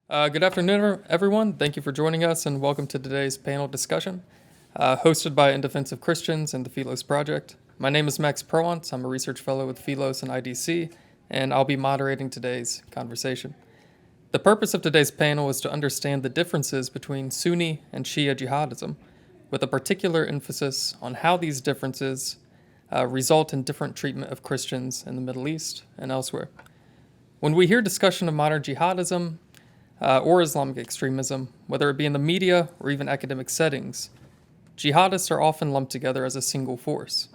Good afternoon, everyone. Thank you for joining us, and welcome to today's panel discussion, hosted by In Defense of Christians and the Philos Project. My name is Max Perwant. I'm a research fellow with Philos and IDC, and I'll be moderating today's conversation. The purpose of today's panel is to understand the differences between Sunni and Shia jihadism, with a particular emphasis on how these differences result in different treatment of Christians in the Middle East and elsewhere. When we hear discussion of modern jihadism, or Islamic extremism, whether it be in the media or even academic settings, jihadists are often lumped together as a single force.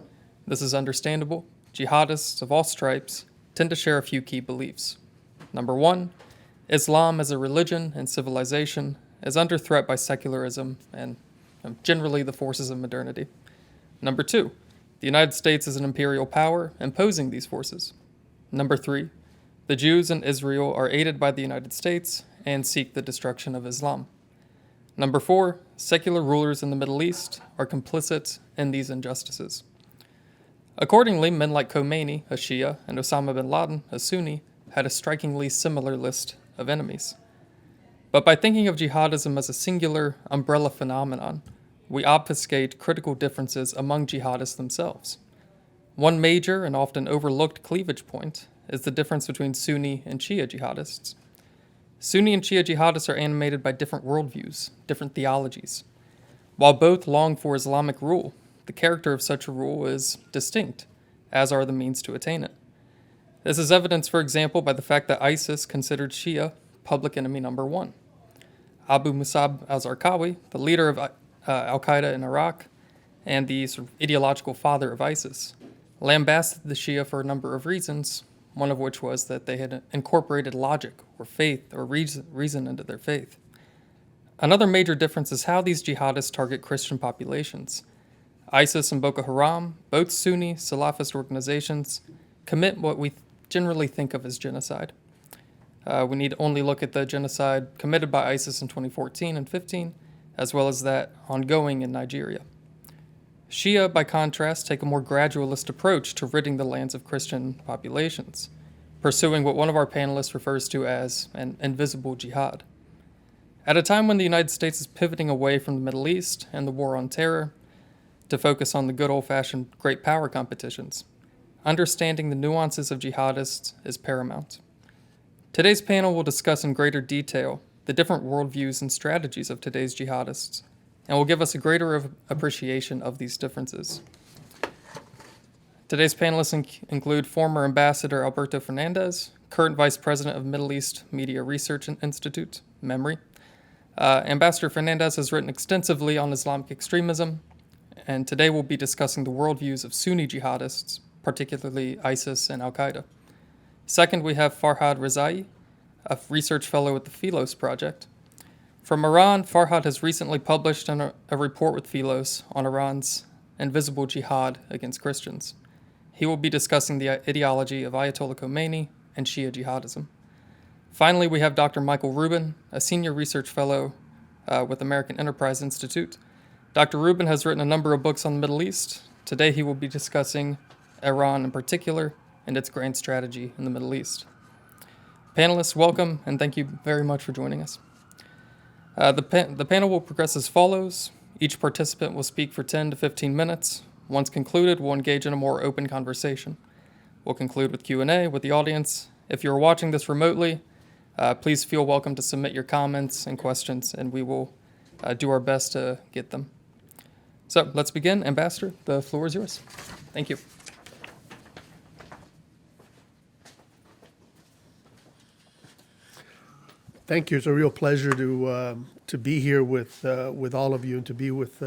This is understandable. Jihadists of all stripes tend to share a few key beliefs. Number one, Islam as a religion and civilization is under threat by secularism and generally the forces of modernity. Number two, the United States is an imperial power imposing these forces. Number three, the Jews in Israel are aided by the United States and seek the destruction of Islam. Number four, secular rulers in the Middle East are complicit in these injustices. Accordingly, men like Khomeini, a Shia, and Osama bin Laden, a Sunni, had a strikingly similar list of enemies. But by thinking of jihadism as a singular umbrella phenomenon, we obfuscate critical differences among jihadists themselves. One major and often overlooked cleavage point is the difference between Sunni and Shia jihadists. Sunni and Shia jihadists are animated by different worldviews, different theologies. While both long for Islamic rule, the character of such a rule is distinct, as are the means to attain it. This is evidenced, for example, by the fact that ISIS considered Shia public enemy number one. Abu Musab al-Zarqawi, the leader of al-Qaeda in Iraq and the sort of ideological father of ISIS, lambasted the Shia for a number of reasons, one of which was that they had incorporated logic or faith or reason into their faith. Another major difference is how these jihadists target Christian populations. ISIS and Boko Haram, both Sunni Salafist organizations, commit what we generally think of as genocide. We need only look at the genocide committed by ISIS in 2014 and 15, as well as that ongoing in Nigeria. Shia, by contrast, take a more gradualist approach to ridding the lands of Christian populations, pursuing what one of our panelists refers to as an invisible jihad. At a time when the United States is pivoting away from the Middle East and the war on terror to focus on the good old-fashioned great power competitions, understanding the nuances of jihadists is paramount. Today's panel will discuss in greater detail the different worldviews and strategies of today's jihadists, and will give us a greater appreciation of these differences. Today's panelists include former Ambassador Alberto Fernandez, current Vice President of Middle East Media Research Institute, MEMRI. Ambassador Fernandez has written extensively on Islamic extremism, and today we'll be discussing the worldviews of Sunni jihadists, particularly ISIS and al-Qaeda. Second, we have Farhad Rezai, a research fellow at the Philos Project. From Iran, Farhad has recently published a report with Philos on Iran's invisible jihad against Christians. He will be discussing the ideology of Ayatollah Khomeini and Shia jihadism. Finally, we have Dr. Michael Rubin, a senior research fellow with American Enterprise Institute. Dr. Rubin has written a number of books on the Middle East. Today he will be discussing Iran in particular and its grand strategy in the Middle East. Panelists, welcome, and thank you very much for joining us. The panel will progress as follows. Each participant will speak for 10 to 15 minutes. Once concluded, we'll engage in a more open conversation. We'll conclude with Q&A with the audience. If you're watching this remotely, please feel welcome to submit your comments and questions, and we will do our best to get them. So let's begin. Ambassador, the floor is yours. Thank you. Thank you. It's a real pleasure to be here with all of you and to be with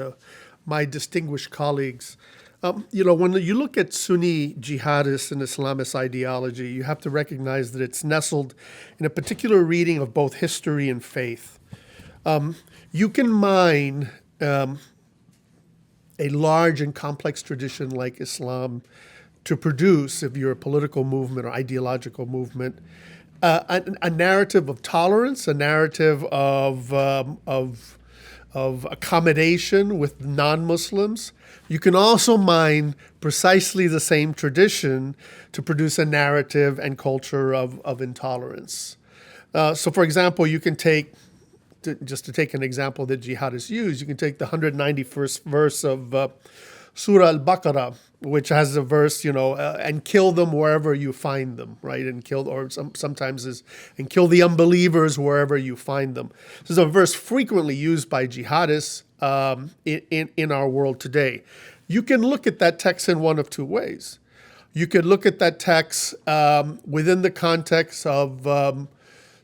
my distinguished colleagues. When you look at Sunni jihadist and Islamist ideology, you have to recognize that it's nestled in a particular reading of both history and faith. You can mine a large and complex tradition like Islam to produce, if you're a political movement or ideological movement, a narrative of tolerance, a narrative of accommodation with non-Muslims. You can also mine precisely the same tradition to produce a narrative and culture of intolerance. So, for example, you can take, just to take an example that jihadists use, you can take the 191st verse of Surah Al-Baqarah, which has a verse, and kill them wherever you find them, right? And kill, or sometimes is, and kill the unbelievers wherever you find them. This is a verse frequently used by jihadists in our world today. You can look at that text in one of two ways. You could look at that text within the context of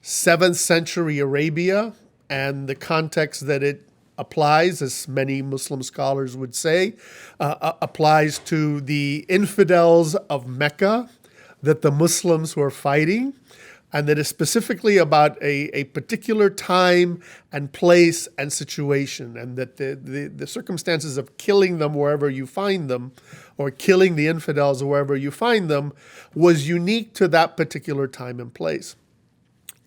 7th century Arabia and the context that it applies, as many Muslim scholars would say, applies to the infidels of Mecca that the Muslims were fighting, and that is specifically about a particular time and place and situation, and that the circumstances of killing them wherever you find them, or killing the infidels wherever you find them, was unique to that particular time and place.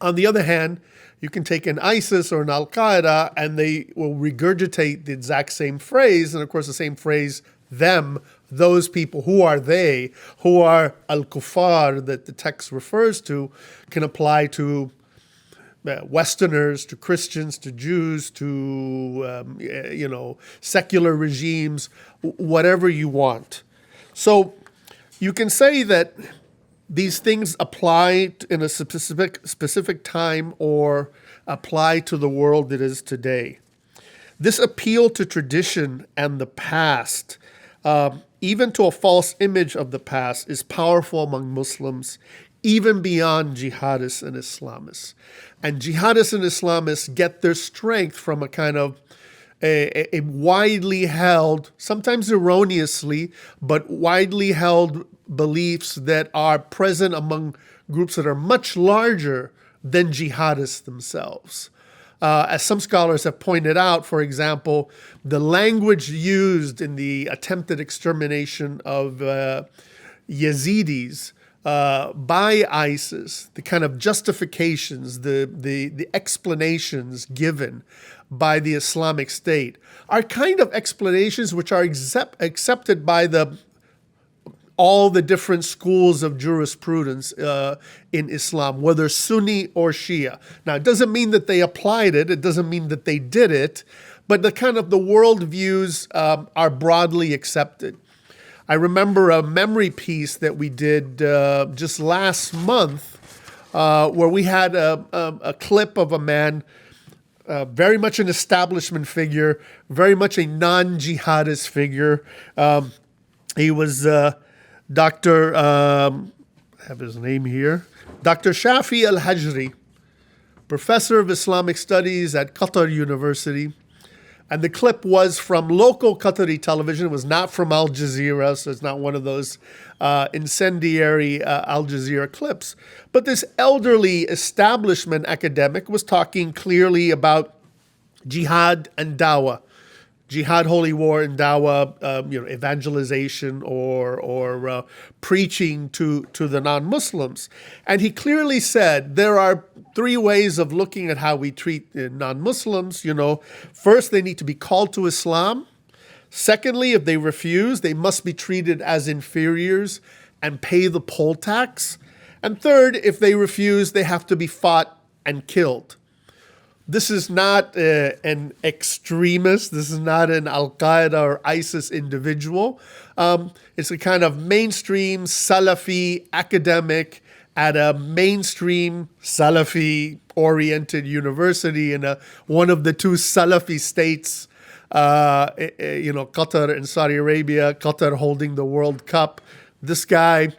On the other hand, you can take an ISIS or an Al-Qaeda and they will regurgitate the exact same phrase. And of course, the same phrase, them, those people, who are they, who are al-kuffar that the text refers to, can apply to Westerners, to Christians, to Jews, to, secular regimes, whatever you want. So you can say that these things apply in a specific time or apply to the world that is today. This appeal to tradition and the past, even to a false image of the past, is powerful among Muslims, even beyond jihadists and Islamists. And jihadists and Islamists get their strength from a kind of a widely held, sometimes erroneously, but widely held beliefs that are present among groups that are much larger than jihadists themselves. As some scholars have pointed out, for example, the language used in the attempted extermination of Yazidis by ISIS, the kind of justifications, the explanations given by the Islamic State are kind of explanations which are accepted by all the different schools of jurisprudence in Islam, whether Sunni or Shia. Now, it doesn't mean that they applied it. It doesn't mean that they did it. But the worldviews are broadly accepted. I remember a memory piece that we did just last month where we had a clip of a man, very much an establishment figure, very much a non-jihadist figure. He was Dr. I have his name here, Dr. Shafi al-Hajri, professor of Islamic studies at Qatar University. And the clip was from local Qatari television. It was not from Al Jazeera, so it's not one of those incendiary Al Jazeera clips. But this elderly establishment academic was talking clearly about jihad and dawah. Jihad, holy war, and dawah, evangelization or preaching to the non-Muslims. And he clearly said there are three ways of looking at how we treat non-Muslims. First, they need to be called to Islam. Secondly, if they refuse, they must be treated as inferiors and pay the poll tax. And third, if they refuse, they have to be fought and killed. This is not an extremist. This is not an Al-Qaeda or ISIS individual. It's a kind of mainstream Salafi academic at a mainstream Salafi-oriented university in one of the two Salafi states, Qatar and Saudi Arabia, Qatar holding the World Cup. This guy,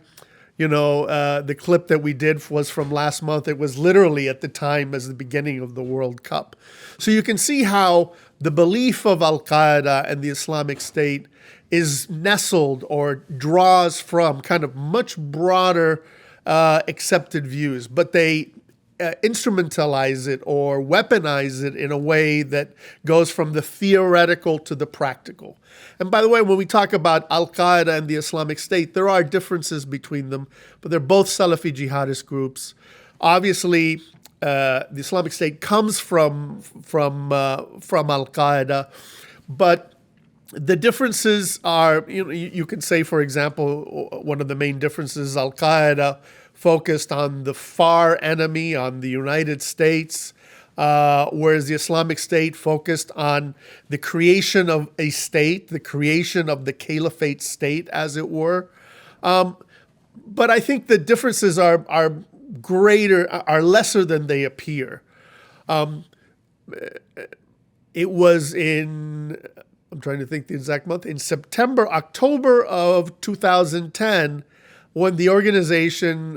the clip that we did was from last month. It was literally at the time as the beginning of the World Cup. So you can see how the belief of Al-Qaeda and the Islamic State is nestled or draws from kind of much broader accepted views, but they instrumentalize it or weaponize it in a way that goes from the theoretical to the practical. And by the way, when we talk about Al-Qaeda and the Islamic State, there are differences between them, but they're both Salafi jihadist groups. Obviously, the Islamic State comes from Al-Qaeda, but the differences are, you can say, for example, one of the main differences, Al-Qaeda focused on the far enemy, on the United States, whereas the Islamic State focused on the creation of a state, the creation of the caliphate state, as it were. But I think the differences are greater, are lesser than they appear. It was I'm trying to think the exact month, in October of 2010, when the organization,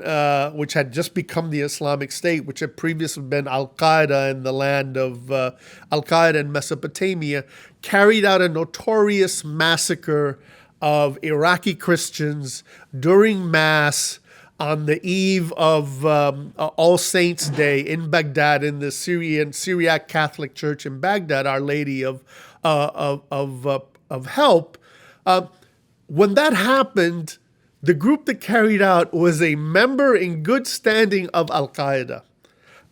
which had just become the Islamic State, which had previously been Al-Qaeda in the land of Al-Qaeda in Mesopotamia, carried out a notorious massacre of Iraqi Christians during Mass on the eve of All Saints' Day in Baghdad, in the Syriac Catholic Church in Baghdad, Our Lady of Help. When that happened, the group that carried out was a member in good standing of Al-Qaeda.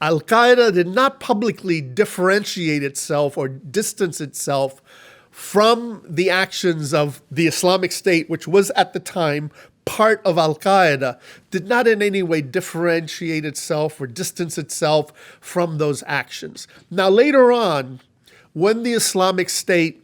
Al-Qaeda did not publicly differentiate itself or distance itself from the actions of the Islamic State, which was at the time part of Al-Qaeda, did not in any way differentiate itself or distance itself from those actions. Now, later on, when the Islamic State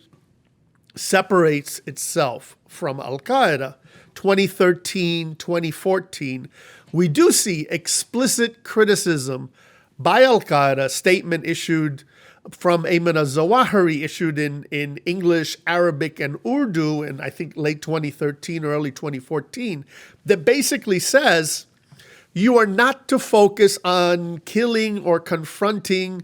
separates itself from Al-Qaeda, 2013, 2014, we do see explicit criticism by Al-Qaeda, a statement issued from Ayman al-Zawahiri, issued in English, Arabic, and Urdu in, I think, late 2013 or early 2014, that basically says you are not to focus on killing or confronting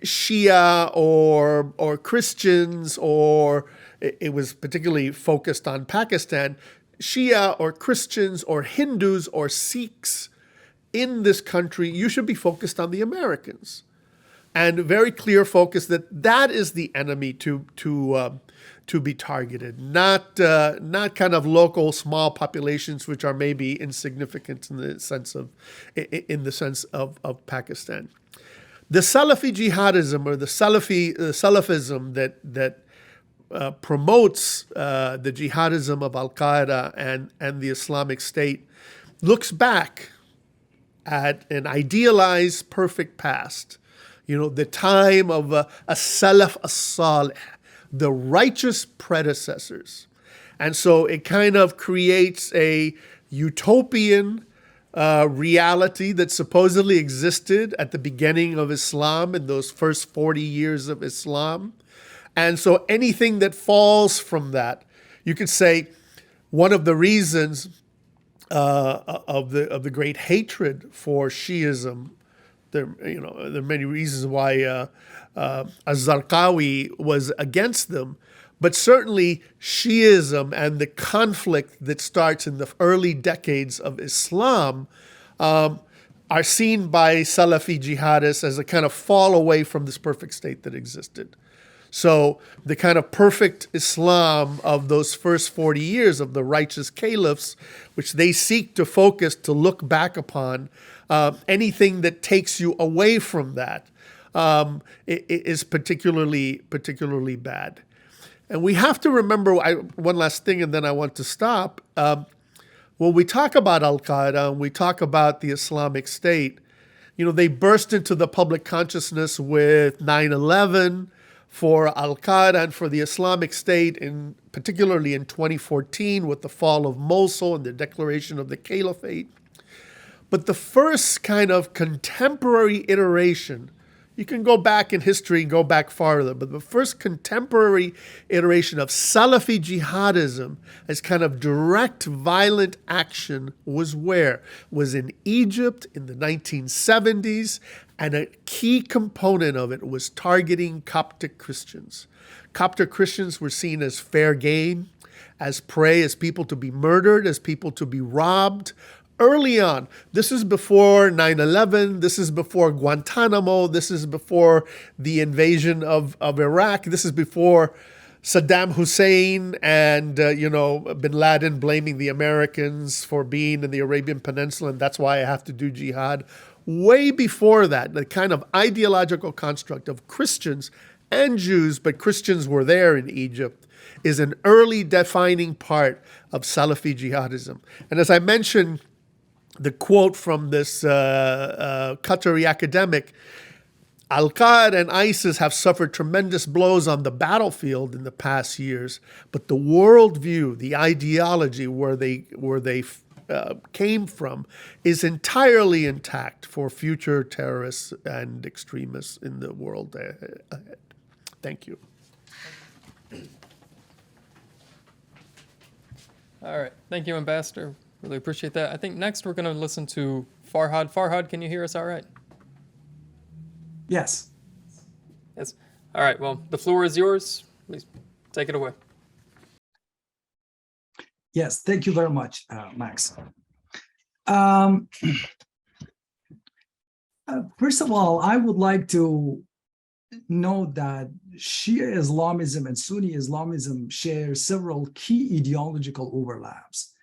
Shia or Christians, or it was particularly focused on Pakistan, Shia or Christians or Hindus or Sikhs in this country. You should be focused on the Americans. And very clear focus that is the enemy to be targeted, not kind of local small populations which are maybe insignificant in the sense of Pakistan. The Salafi jihadism, or the Salafism that promotes the jihadism of Al-Qaeda and the Islamic State, looks back at an idealized, perfect past. You know, the time of a Salaf as-Salih, the righteous predecessors. And so it kind of creates a utopian reality that supposedly existed at the beginning of Islam in those first 40 years of Islam. And so anything that falls from that, you could say one of the reasons of the great hatred for Shiism. There are many reasons why Az-Zarqawi was against them, but certainly Shiism and the conflict that starts in the early decades of Islam are seen by Salafi jihadists as a kind of fall away from this perfect state that existed. So the kind of perfect Islam of those first 40 years of the righteous caliphs, which they seek to focus, to look back upon, anything that takes you away from that is particularly bad. And we have to remember, one last thing, and then I want to stop. When we talk about Al-Qaeda and we talk about the Islamic State, they burst into the public consciousness with 9/11 for Al-Qaeda and for the Islamic State, particularly in 2014 with the fall of Mosul and the declaration of the Caliphate. But the first kind of contemporary iteration, you can go back in history and go back farther, but the first contemporary iteration of Salafi jihadism as kind of direct violent action was where? Was in Egypt in the 1970s, and a key component of it was targeting Coptic Christians. Coptic Christians were seen as fair game, as prey, as people to be murdered, as people to be robbed. Early on, this is before 9/11, this is before Guantanamo, this is before the invasion of Iraq, this is before Saddam Hussein and, Bin Laden blaming the Americans for being in the Arabian Peninsula, and that's why I have to do jihad. Way before that, the kind of ideological construct of Christians and Jews, but Christians were there in Egypt, is an early defining part of Salafi jihadism. And as I mentioned the quote from this Qatari academic: Al-Qaeda and ISIS have suffered tremendous blows on the battlefield in the past years, but the worldview, the ideology where they came from, is entirely intact for future terrorists and extremists in the world ahead. Thank you. All right. Thank you, Ambassador. Really appreciate that. I think next we're going to listen to Farhad. Farhad, can you hear us all right? Yes. Yes. All right. Well, the floor is yours. Please take it away. Yes. Thank you very much, Max. First of all, I would like to note that Shia Islamism and Sunni Islamism share several key ideological overlaps.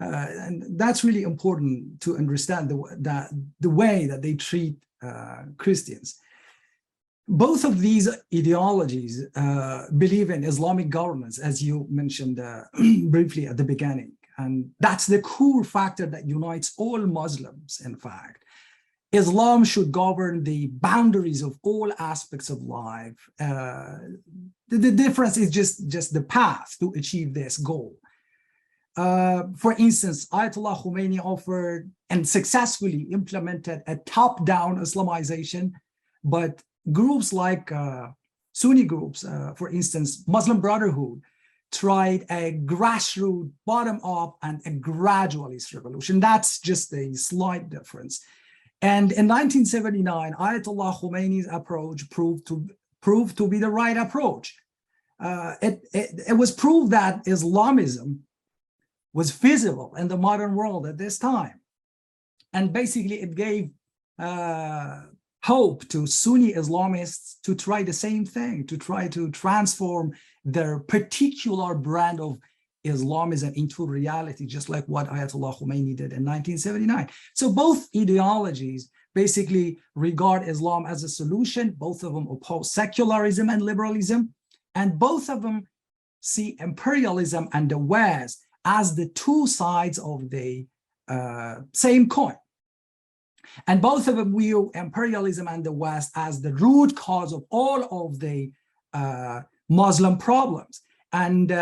And that's really important to understand the way that they treat Christians. Both of these ideologies believe in Islamic governance, as you mentioned briefly at the beginning. And that's the core factor that unites all Muslims, in fact. Islam should govern the boundaries of all aspects of life. The difference is just the path to achieve this goal. For instance, Ayatollah Khomeini offered and successfully implemented a top-down Islamization, but groups like Sunni groups, for instance, Muslim Brotherhood, tried a grassroots, bottom-up, and a gradualist revolution. That's just a slight difference. And in 1979, Ayatollah Khomeini's approach proved to be the right approach. It was proved that Islamism was feasible in the modern world at this time. And basically it gave hope to Sunni Islamists to try the same thing, to try to transform their particular brand of Islamism into reality, just like what Ayatollah Khomeini did in 1979. So both ideologies basically regard Islam as a solution. Both of them oppose secularism and liberalism, and both of them see imperialism and the West as the two sides of the same coin. And both of them view imperialism and the West as the root cause of all of the Muslim problems. And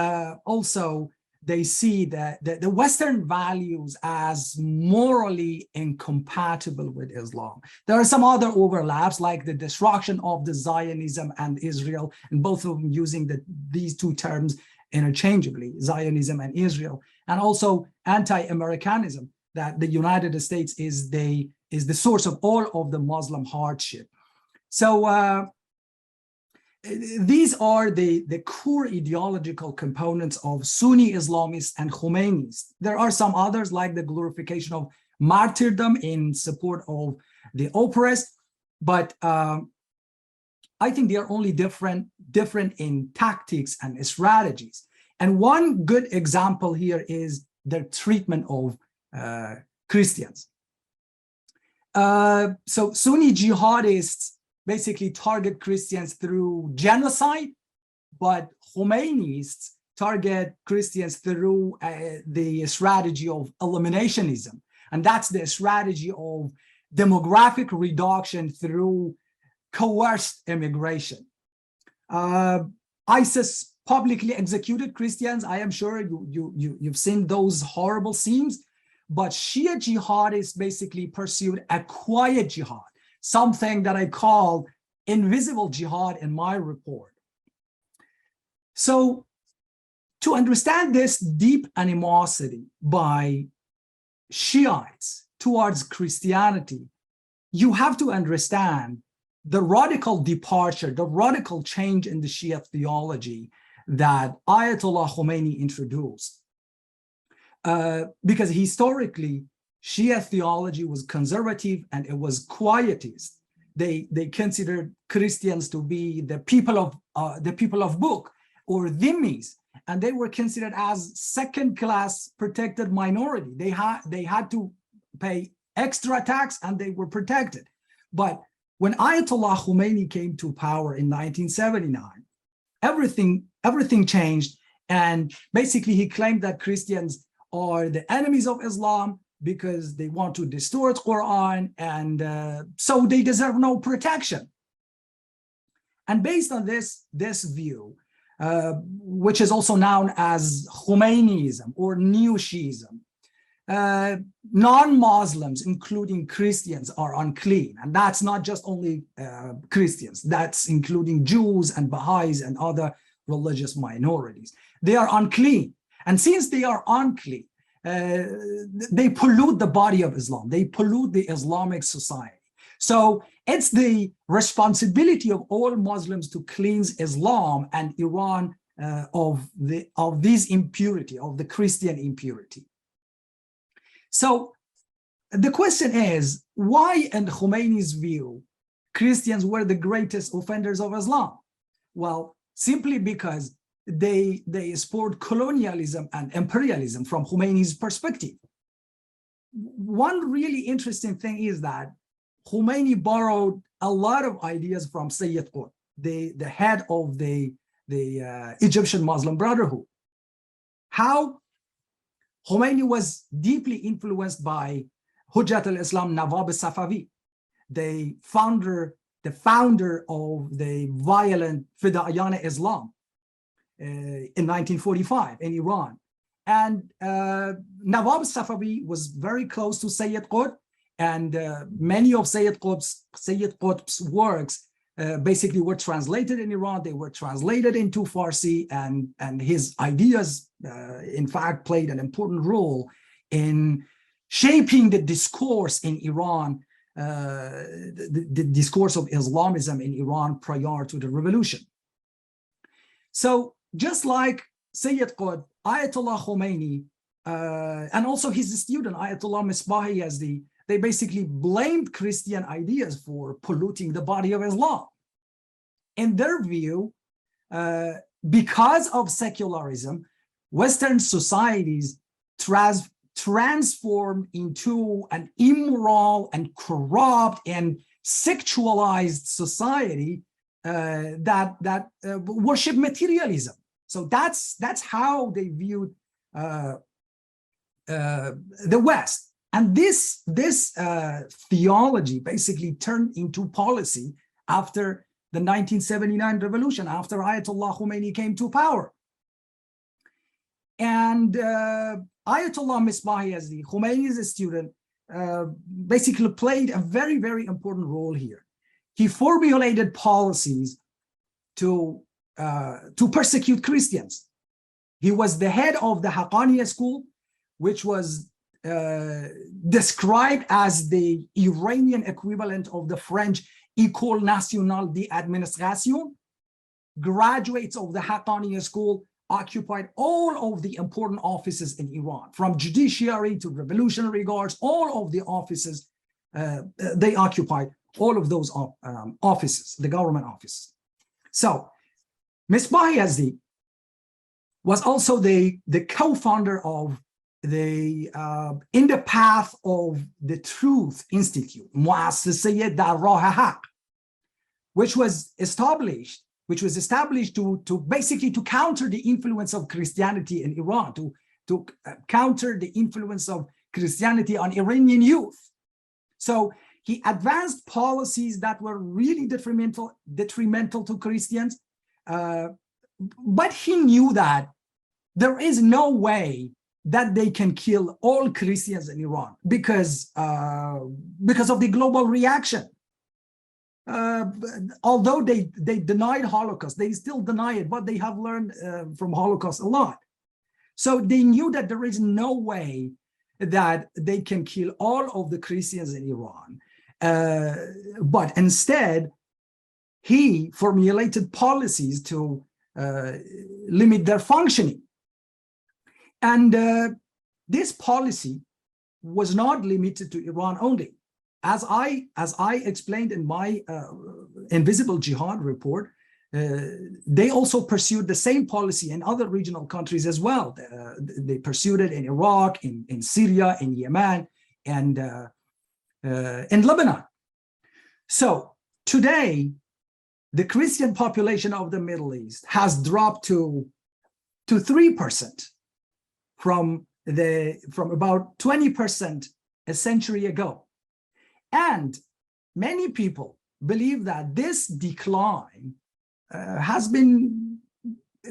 also, they see that the Western values as morally incompatible with Islam. There are some other overlaps, like the destruction of the Zionism and Israel, and both of them using these two terms interchangeably, Zionism and Israel, and also anti-Americanism, that the United States is the source of all of the Muslim hardship. So these are the core ideological components of Sunni Islamists and Khomeinists. There are some others, like the glorification of martyrdom in support of the oppressed, but I think they are only different in tactics and strategies. And one good example here is their treatment of Christians. So Sunni jihadists basically target Christians through genocide, but Khomeinists target Christians through the strategy of eliminationism. And that's the strategy of demographic reduction through coerced immigration. ISIS publicly executed Christians. I am sure you've seen those horrible scenes, but Shia jihadists basically pursued a quiet jihad, something that I call invisible jihad in my report. So to understand this deep animosity by Shiites towards Christianity, you have to understand the radical departure, the radical change in the Shia theology that Ayatollah Khomeini introduced. Because historically, Shia theology was conservative and it was quietist. They considered Christians to be the people of book, or dhimmis, and they were considered as second-class protected minority. They had to pay extra tax and they were protected. But when Ayatollah Khomeini came to power in 1979, everything changed, and basically he claimed that Christians are the enemies of Islam, because they want to distort Quran, and so they deserve no protection. And based on this view, which is also known as Khomeiniism or New Shiism, non-Muslims, including Christians, are unclean. And that's not just only Christians, that's including Jews and Baha'is and other religious minorities. They are unclean. And since they are unclean, they pollute the body of Islam. They pollute the Islamic society. So it's the responsibility of all Muslims to cleanse Islam and Iran of this impurity, of the Christian impurity. So the question is, why, in Khomeini's view, Christians were the greatest offenders of Islam? Well, simply because they sport colonialism and imperialism from Khomeini's perspective. One really interesting thing is that Khomeini borrowed a lot of ideas from Sayyid Qutb, the head of the Egyptian Muslim Brotherhood. How Khomeini was deeply influenced by Hujjat al-Islam Nawab al-Safavi, the founder of the violent Fida'iyana Islam in 1945 in Iran. And Nawab al-Safavi was very close to Sayyid Qutb, and many of Sayyid Qutb's works basically were translated in Iran. They were translated into Farsi, and his ideas, in fact, played an important role in shaping the discourse in Iran, the discourse of Islamism in Iran prior to the revolution. So just like Sayyid Qutb, Ayatollah Khomeini, and also his student Ayatollah Misbahi Yazdi, they basically blamed Christian ideas for polluting the body of Islam. In their view, because of secularism, Western societies transformed into an immoral and corrupt and sexualized society that worship materialism. So that's how they viewed the West. And this theology basically turned into policy after the 1979 revolution, after Ayatollah Khomeini came to power. And Ayatollah Misbahi Yazdi, Khomeini's student, basically played a very, very important role here. He formulated policies to persecute Christians. He was the head of the Haqqaniya school, which was described as the Iranian equivalent of the French École Nationale d'Administration. Graduates of the Haqqaniya school occupied all of the important offices in Iran, from judiciary to revolutionary guards, all of the offices, they occupied all of those offices, the government offices. So Misbahi Yazdi was also the co-founder of the In the Path of the Truth Institute, Mu'assasiyat Dar-Rah Haq, which was established to basically to counter the influence of Christianity in Iran, to counter the influence of Christianity on Iranian youth. So he advanced policies that were really detrimental to Christians, but he knew that there is no way that they can kill all Christians in Iran because of the global reaction. Although they denied Holocaust, they still deny it, but they have learned from Holocaust a lot. So they knew that there is no way that they can kill all of the Christians in Iran. But instead, he formulated policies to limit their functioning. And this policy was not limited to Iran only. As I explained in my Invisible Jihad report, they also pursued the same policy in other regional countries as well. They pursued it in Iraq, in Syria, in Yemen, and in Lebanon. So today, the Christian population of the Middle East has dropped to 3% from from about 20% a century ago. And many people believe that this decline has been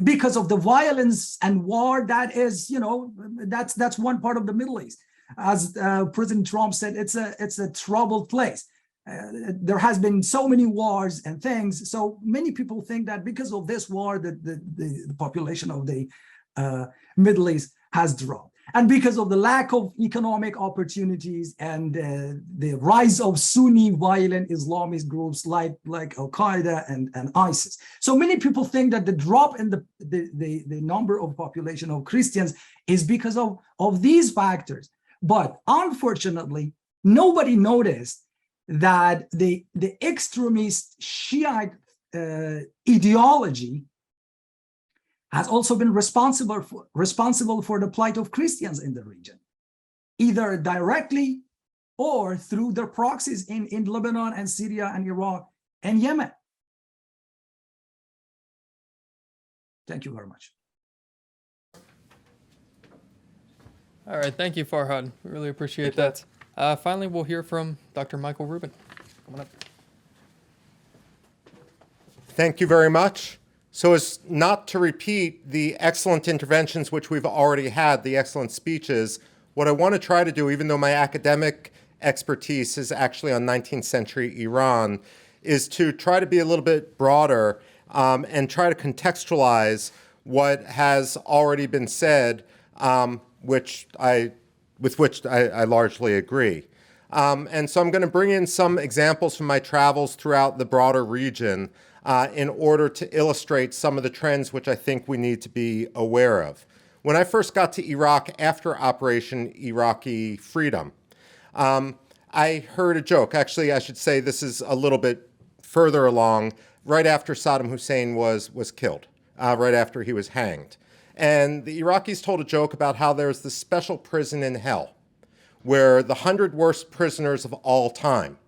because of the violence and war that is, that's one part of the Middle East. As President Trump said, it's a troubled place. There has been so many wars and things. So many people think that because of this war, the population of the Middle East has dropped. And because of the lack of economic opportunities and the rise of Sunni violent Islamist groups like Al-Qaeda and ISIS. So many people think that the drop in the number of population of Christians is because of these factors. But unfortunately, nobody noticed that the extremist Shiite ideology has also been responsible for the plight of Christians in the region, either directly or through their proxies in Lebanon and Syria and Iraq and Yemen. Thank you very much. All right, thank you, Farhad. We really appreciate that. Finally, we'll hear from Dr. Michael Rubin. Come on up. Thank you very much. So as not to repeat the excellent interventions which we've already had, the excellent speeches, what I want to try to do, even though my academic expertise is actually on 19th century Iran, is to try to be a little bit broader and try to contextualize what has already been said, with which I largely agree. And so I'm going to bring in some examples from my travels throughout the broader region in order to illustrate some of the trends which I think we need to be aware of. When I first got to Iraq after Operation Iraqi Freedom, I heard a joke. Actually, I should say this is a little bit further along, right after Saddam Hussein was killed, right after he was hanged. And the Iraqis told a joke about how there's this special prison in hell where the 100 worst prisoners of all time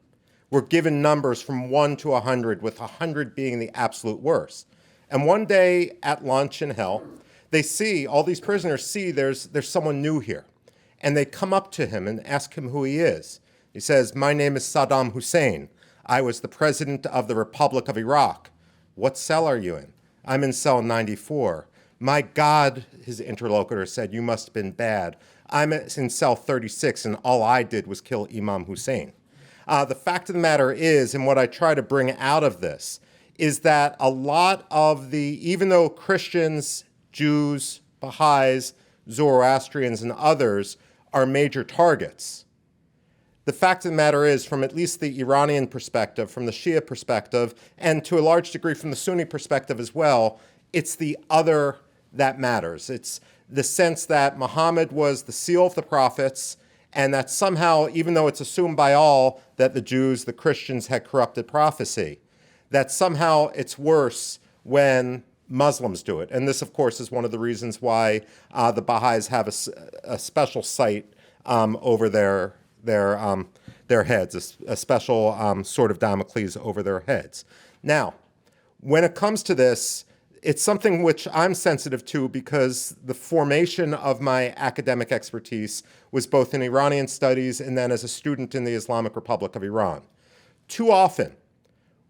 were given numbers from 1 to 100, with 100 being the absolute worst. And one day at lunch in hell, they see, all these prisoners see there's someone new here. And they come up to him and ask him who he is. He says, "My name is Saddam Hussein. I was the president of the Republic of Iraq." "What cell are you in?" "I'm in cell 94. "My God," his interlocutor said, "you must have been bad. I'm in cell 36, and all I did was kill Imam Hussein." The fact of the matter is, and what I try to bring out of this, is that a lot of even though Christians, Jews, Baha'is, Zoroastrians, and others are major targets, the fact of the matter is, from at least the Iranian perspective, from the Shia perspective, and to a large degree from the Sunni perspective as well, it's the other that matters. It's the sense that Muhammad was the seal of the prophets, and that somehow, even though it's assumed by all that the Jews, the Christians had corrupted prophecy, that somehow it's worse when Muslims do it. And this, of course, is one of the reasons why the Baha'is have a special sight over their heads, a special sort of Damocles over their heads. Now, when it comes to this, it's something which I'm sensitive to because the formation of my academic expertise was both in Iranian studies and then as a student in the Islamic Republic of Iran. Too often,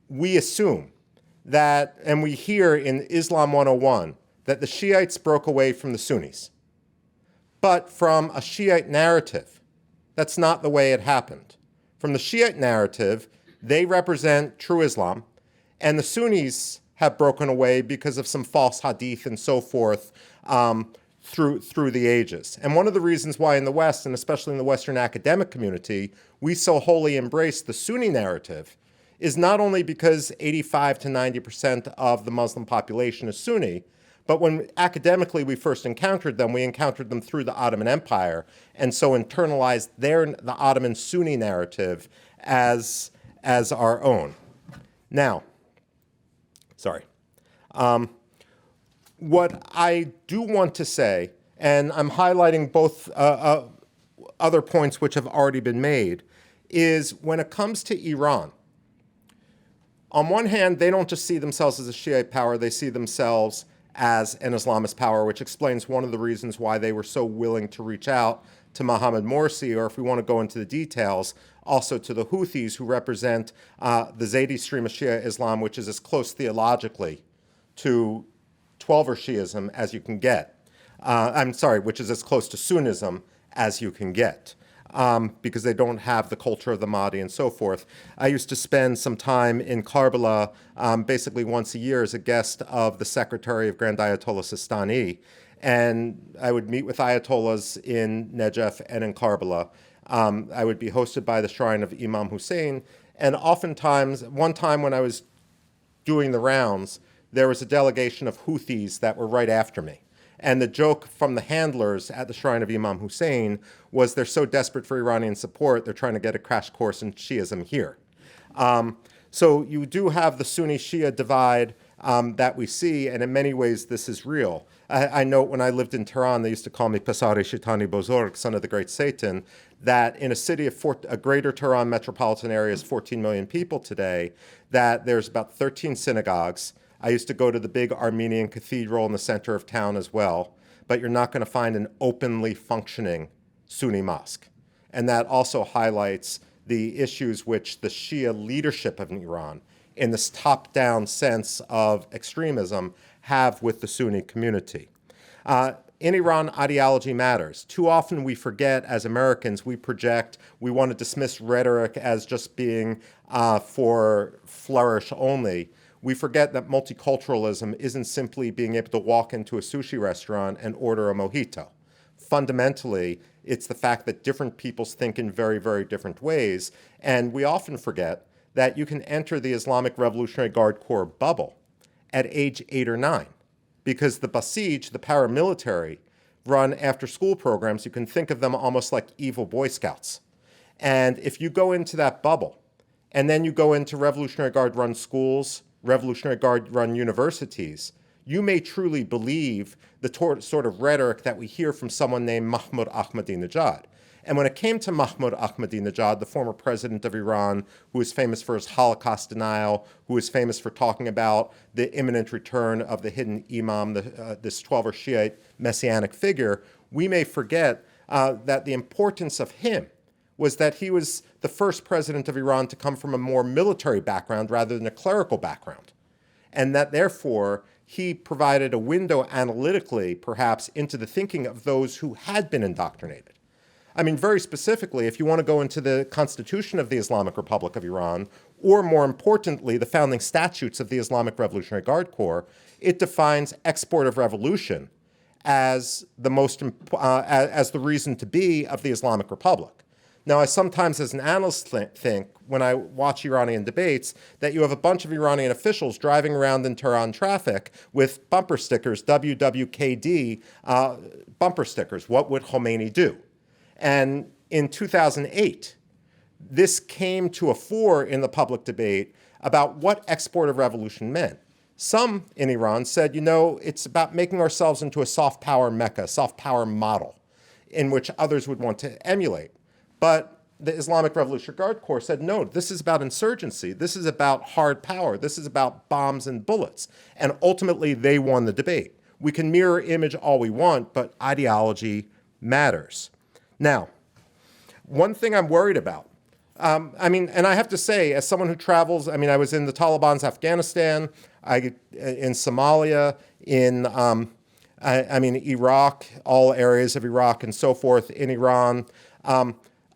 we assume that, and we hear in Islam 101, that the Shiites broke away from the Sunnis. But from a Shiite narrative, that's not the way it happened. From the Shiite narrative, they represent true Islam, and the Sunnis have broken away because of some false hadith and so forth through the ages. And one of the reasons why in the West, and especially in the Western academic community, we so wholly embrace the Sunni narrative is not only because 85 to 90% of the Muslim population is Sunni, but when academically we first encountered them, we encountered them through the Ottoman Empire, and so internalized the Ottoman Sunni narrative as our own. Now, what I do want to say, and I'm highlighting both other points which have already been made, is when it comes to Iran, on one hand, they don't just see themselves as a Shiite power, they see themselves as an Islamist power, which explains one of the reasons why they were so willing to reach out to Mohammed Morsi, or if we want to go into the details, also to the Houthis, who represent the Zaydi stream of Shia Islam, which is as close theologically to Twelver Shiism as you can get. Which is as close to Sunnism as you can get, because they don't have the culture of the Mahdi and so forth. I used to spend some time in Karbala, basically once a year, as a guest of the Secretary of Grand Ayatollah Sistani, and I would meet with Ayatollahs in Najaf and in Karbala. I would be hosted by the shrine of Imam Hussein, and oftentimes, one time when I was doing the rounds, there was a delegation of Houthis that were right after me. And the joke from the handlers at the shrine of Imam Hussein was they're so desperate for Iranian support, they're trying to get a crash course in Shiism here. So you do have the Sunni-Shia divide that we see, and in many ways this is real. I know when I lived in Tehran, they used to call me Pasari Shitani Bozorg, son of the great Satan, that in a city of a greater Tehran metropolitan area is 14 million people today, that there's about 13 synagogues. I used to go to the big Armenian cathedral in the center of town as well, but you're not going to find an openly functioning Sunni mosque. And that also highlights the issues which the Shia leadership of Iran, in this top-down sense of extremism, have with the Sunni community. In Iran, ideology matters. Too often we forget, as Americans, we project, we want to dismiss rhetoric as just being for flourish only. We forget that multiculturalism isn't simply being able to walk into a sushi restaurant and order a mojito. Fundamentally, it's the fact that different peoples think in very, very different ways, and we often forget that you can enter the Islamic Revolutionary Guard Corps bubble at age 8 or 9, because the Basij, the paramilitary, run after-school programs. You can think of them almost like evil Boy Scouts. And if you go into that bubble, and then you go into Revolutionary Guard-run schools, Revolutionary Guard-run universities, you may truly believe the sort of rhetoric that we hear from someone named Mahmoud Ahmadinejad. And when it came to Mahmoud Ahmadinejad, the former president of Iran, who is famous for his Holocaust denial, who is famous for talking about the imminent return of the hidden imam, this Twelver Shiite messianic figure, we may forget that the importance of him was that he was the first president of Iran to come from a more military background rather than a clerical background. And that therefore, he provided a window analytically, perhaps, into the thinking of those who had been indoctrinated. I mean, very specifically, if you want to go into the Constitution of the Islamic Republic of Iran, or more importantly, the founding statutes of the Islamic Revolutionary Guard Corps, it defines export of revolution as as the reason to be of the Islamic Republic. Now, I sometimes, as an analyst, think, when I watch Iranian debates, that you have a bunch of Iranian officials driving around in Tehran traffic with bumper stickers, WWKD bumper stickers, what would Khomeini do? And in 2008, this came to a fore in the public debate about what export of revolution meant. Some in Iran said, you know, it's about making ourselves into a soft power mecca, soft power model, in which others would want to emulate. But the Islamic Revolutionary Guard Corps said, no, this is about insurgency. This is about hard power. This is about bombs and bullets. And ultimately, they won the debate. We can mirror image all we want, but ideology matters. Now, one thing I'm worried about, and I have to say, as someone who travels, I was in the Taliban's Afghanistan, in Somalia, in Iraq, all areas of Iraq and so forth, in Iran.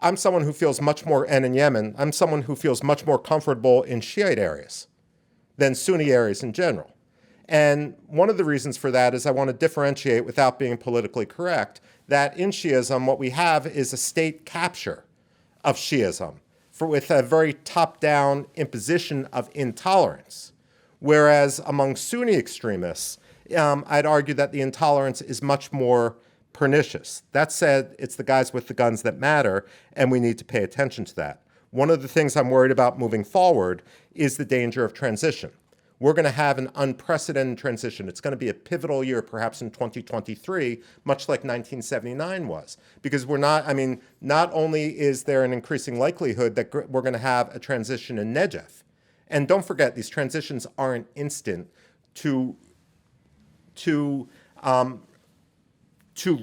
I'm someone who feels much more, and in Yemen, I'm someone who feels much more comfortable in Shiite areas than Sunni areas in general. And one of the reasons for that is I want to differentiate, without being politically correct, that in Shiism, what we have is a state capture of Shiism with a very top-down imposition of intolerance. Whereas among Sunni extremists, I'd argue that the intolerance is much more pernicious. That said, it's the guys with the guns that matter, and we need to pay attention to that. One of the things I'm worried about moving forward is the danger of transition. We're going to have an unprecedented transition. It's going to be a pivotal year, perhaps in 2023, much like 1979 was. Because not only is there an increasing likelihood that we're going to have a transition in Najaf, and don't forget, these transitions aren't instant. To to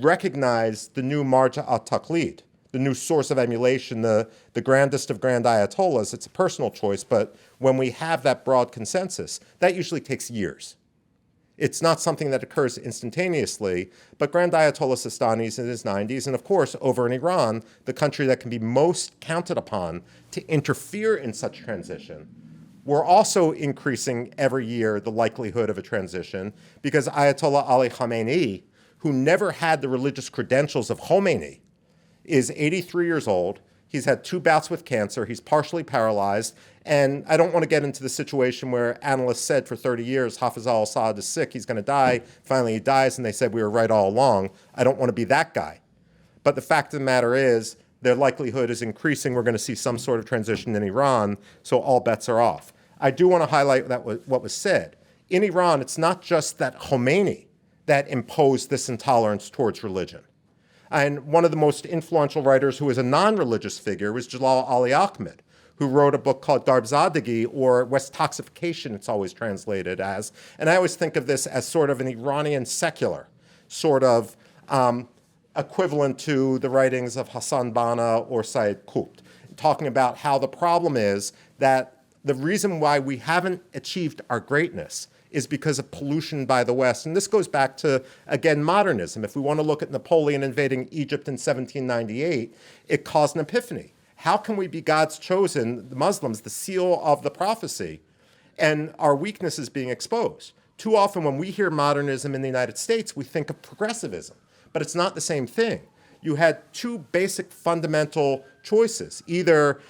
recognize the new marja at-taqlid, the new source of emulation, the grandest of grand ayatollahs. It's a personal choice, but when we have that broad consensus, that usually takes years. It's not something that occurs instantaneously, but Grand Ayatollah Sistani is in his 90s, and of course, over in Iran, the country that can be most counted upon to interfere in such transition, we're also increasing every year the likelihood of a transition because Ayatollah Ali Khamenei, who never had the religious credentials of Khomeini, is 83 years old. He's had 2 bouts with cancer. He's partially paralyzed. And I don't want to get into the situation where analysts said for 30 years, Hafiz al-Assad is sick, he's going to die. Finally, he dies, and they said we were right all along. I don't want to be that guy. But the fact of the matter is, their likelihood is increasing. We're going to see some sort of transition in Iran, so all bets are off. I do want to highlight what was said. In Iran, it's not just that Khomeini that imposed this intolerance towards religion. And one of the most influential writers who was a non-religious figure was Jalal Ali Ahmed, who wrote a book called Garbzadagi, or West-toxification, it's always translated as. And I always think of this as sort of an Iranian secular, sort of equivalent to the writings of Hassan Banna or Said Qutb, talking about how the problem is that the reason why we haven't achieved our greatness is because of pollution by the West. And this goes back to, again, modernism. If we want to look at Napoleon invading Egypt in 1798, it caused an epiphany. How can we be God's chosen, the Muslims, the seal of the prophecy, and our weaknesses being exposed? Too often when we hear modernism in the United States, we think of progressivism, but it's not the same thing. You had 2 basic fundamental choices. Either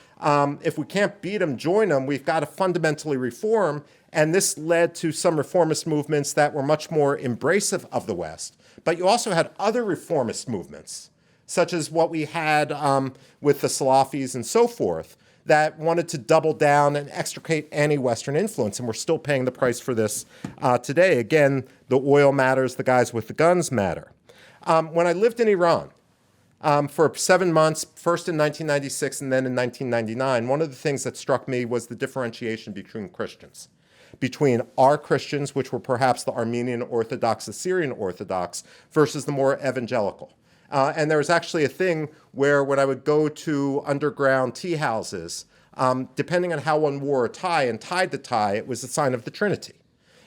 if we can't beat them, join them, we've got to fundamentally reform. And this led to some reformist movements that were much more embracive of the West. But you also had other reformist movements, such as what we had with the Salafis and so forth, that wanted to double down and extricate any Western influence. And we're still paying the price for this today. Again, the oil matters, the guys with the guns matter. When I lived in Iran, for 7 months, first in 1996 and then in 1999, one of the things that struck me was the differentiation between Christians. Between our Christians, which were perhaps the Armenian Orthodox, the Syrian Orthodox, versus the more evangelical. And there was actually a thing where when I would go to underground tea houses, depending on how one wore a tie and tied the tie, it was a sign of the Trinity.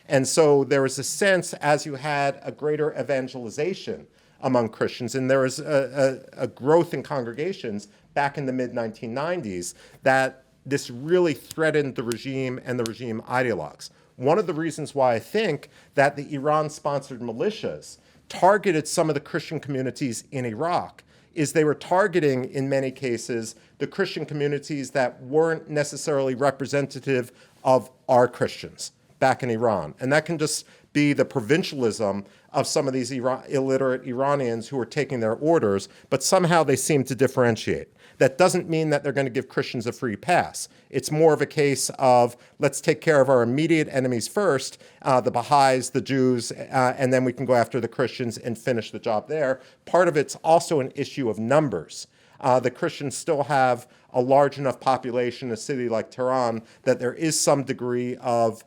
And so there was a sense, as you had a greater evangelization among Christians, and there was a growth in congregations back in the mid-1990s, that this really threatened the regime and the regime ideologues. One of the reasons why I think that the Iran-sponsored militias targeted some of the Christian communities in Iraq is they were targeting, in many cases, the Christian communities that weren't necessarily representative of our Christians back in Iran. And that can just be the provincialism of some of these illiterate Iranians who are taking their orders, but somehow they seem to differentiate. That doesn't mean that they're going to give Christians a free pass. It's more of a case of let's take care of our immediate enemies first, the Baha'is, the Jews, and then we can go after the Christians and finish the job there. Part of it's also an issue of numbers. The Christians still have a large enough population in a city like Tehran that there is some degree of,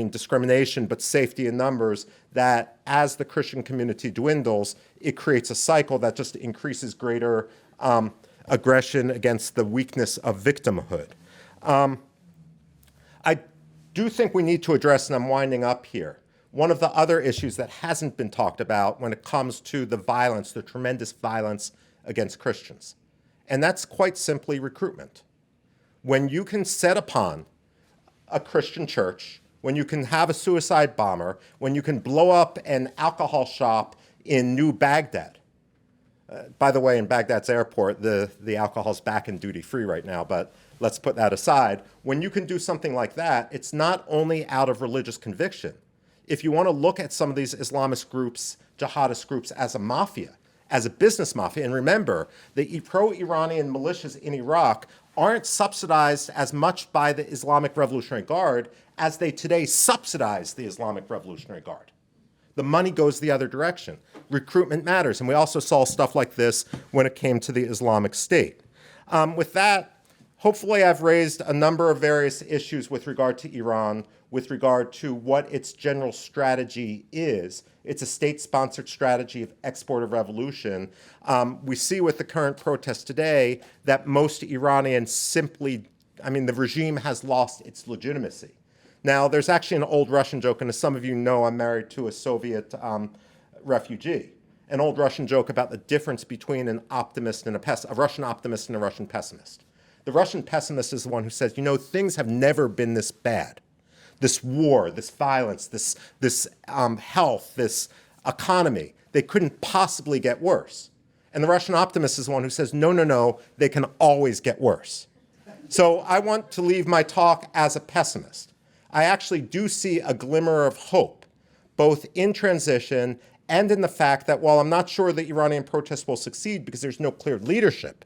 discrimination, but safety in numbers, that as the Christian community dwindles, it creates a cycle that just increases greater aggression against the weakness of victimhood. I do think we need to address, and I'm winding up here, one of the other issues that hasn't been talked about when it comes to the violence, the tremendous violence against Christians. And that's quite simply recruitment. When you can set upon a Christian church, when you can have a suicide bomber, when you can blow up an alcohol shop in New Baghdad. By the way, in Baghdad's airport, the alcohol's back in duty-free right now, but let's put that aside. When you can do something like that, it's not only out of religious conviction. If you want to look at some of these Islamist groups, jihadist groups, as a mafia, as a business mafia, and remember, the pro-Iranian militias in Iraq aren't subsidized as much by the Islamic Revolutionary Guard as they today subsidize the Islamic Revolutionary Guard. The money goes the other direction. Recruitment matters. And we also saw stuff like this when it came to the Islamic State. With that, hopefully I've raised a number of various issues with regard to Iran, with regard to what its general strategy is. It's a state-sponsored strategy of export of revolution. We see with the current protests today that most Iranians simply, the regime has lost its legitimacy. Now, there's actually an old Russian joke, and as some of you know, I'm married to a Soviet refugee. An old Russian joke about the difference between an optimist and a Russian optimist and a Russian pessimist. The Russian pessimist is the one who says, things have never been this bad. This war, this violence, this health, this economy, they couldn't possibly get worse. And the Russian optimist is the one who says, no, they can always get worse. So I want to leave my talk as a pessimist. I actually do see a glimmer of hope, both in transition and in the fact that while I'm not sure the Iranian protests will succeed because there's no clear leadership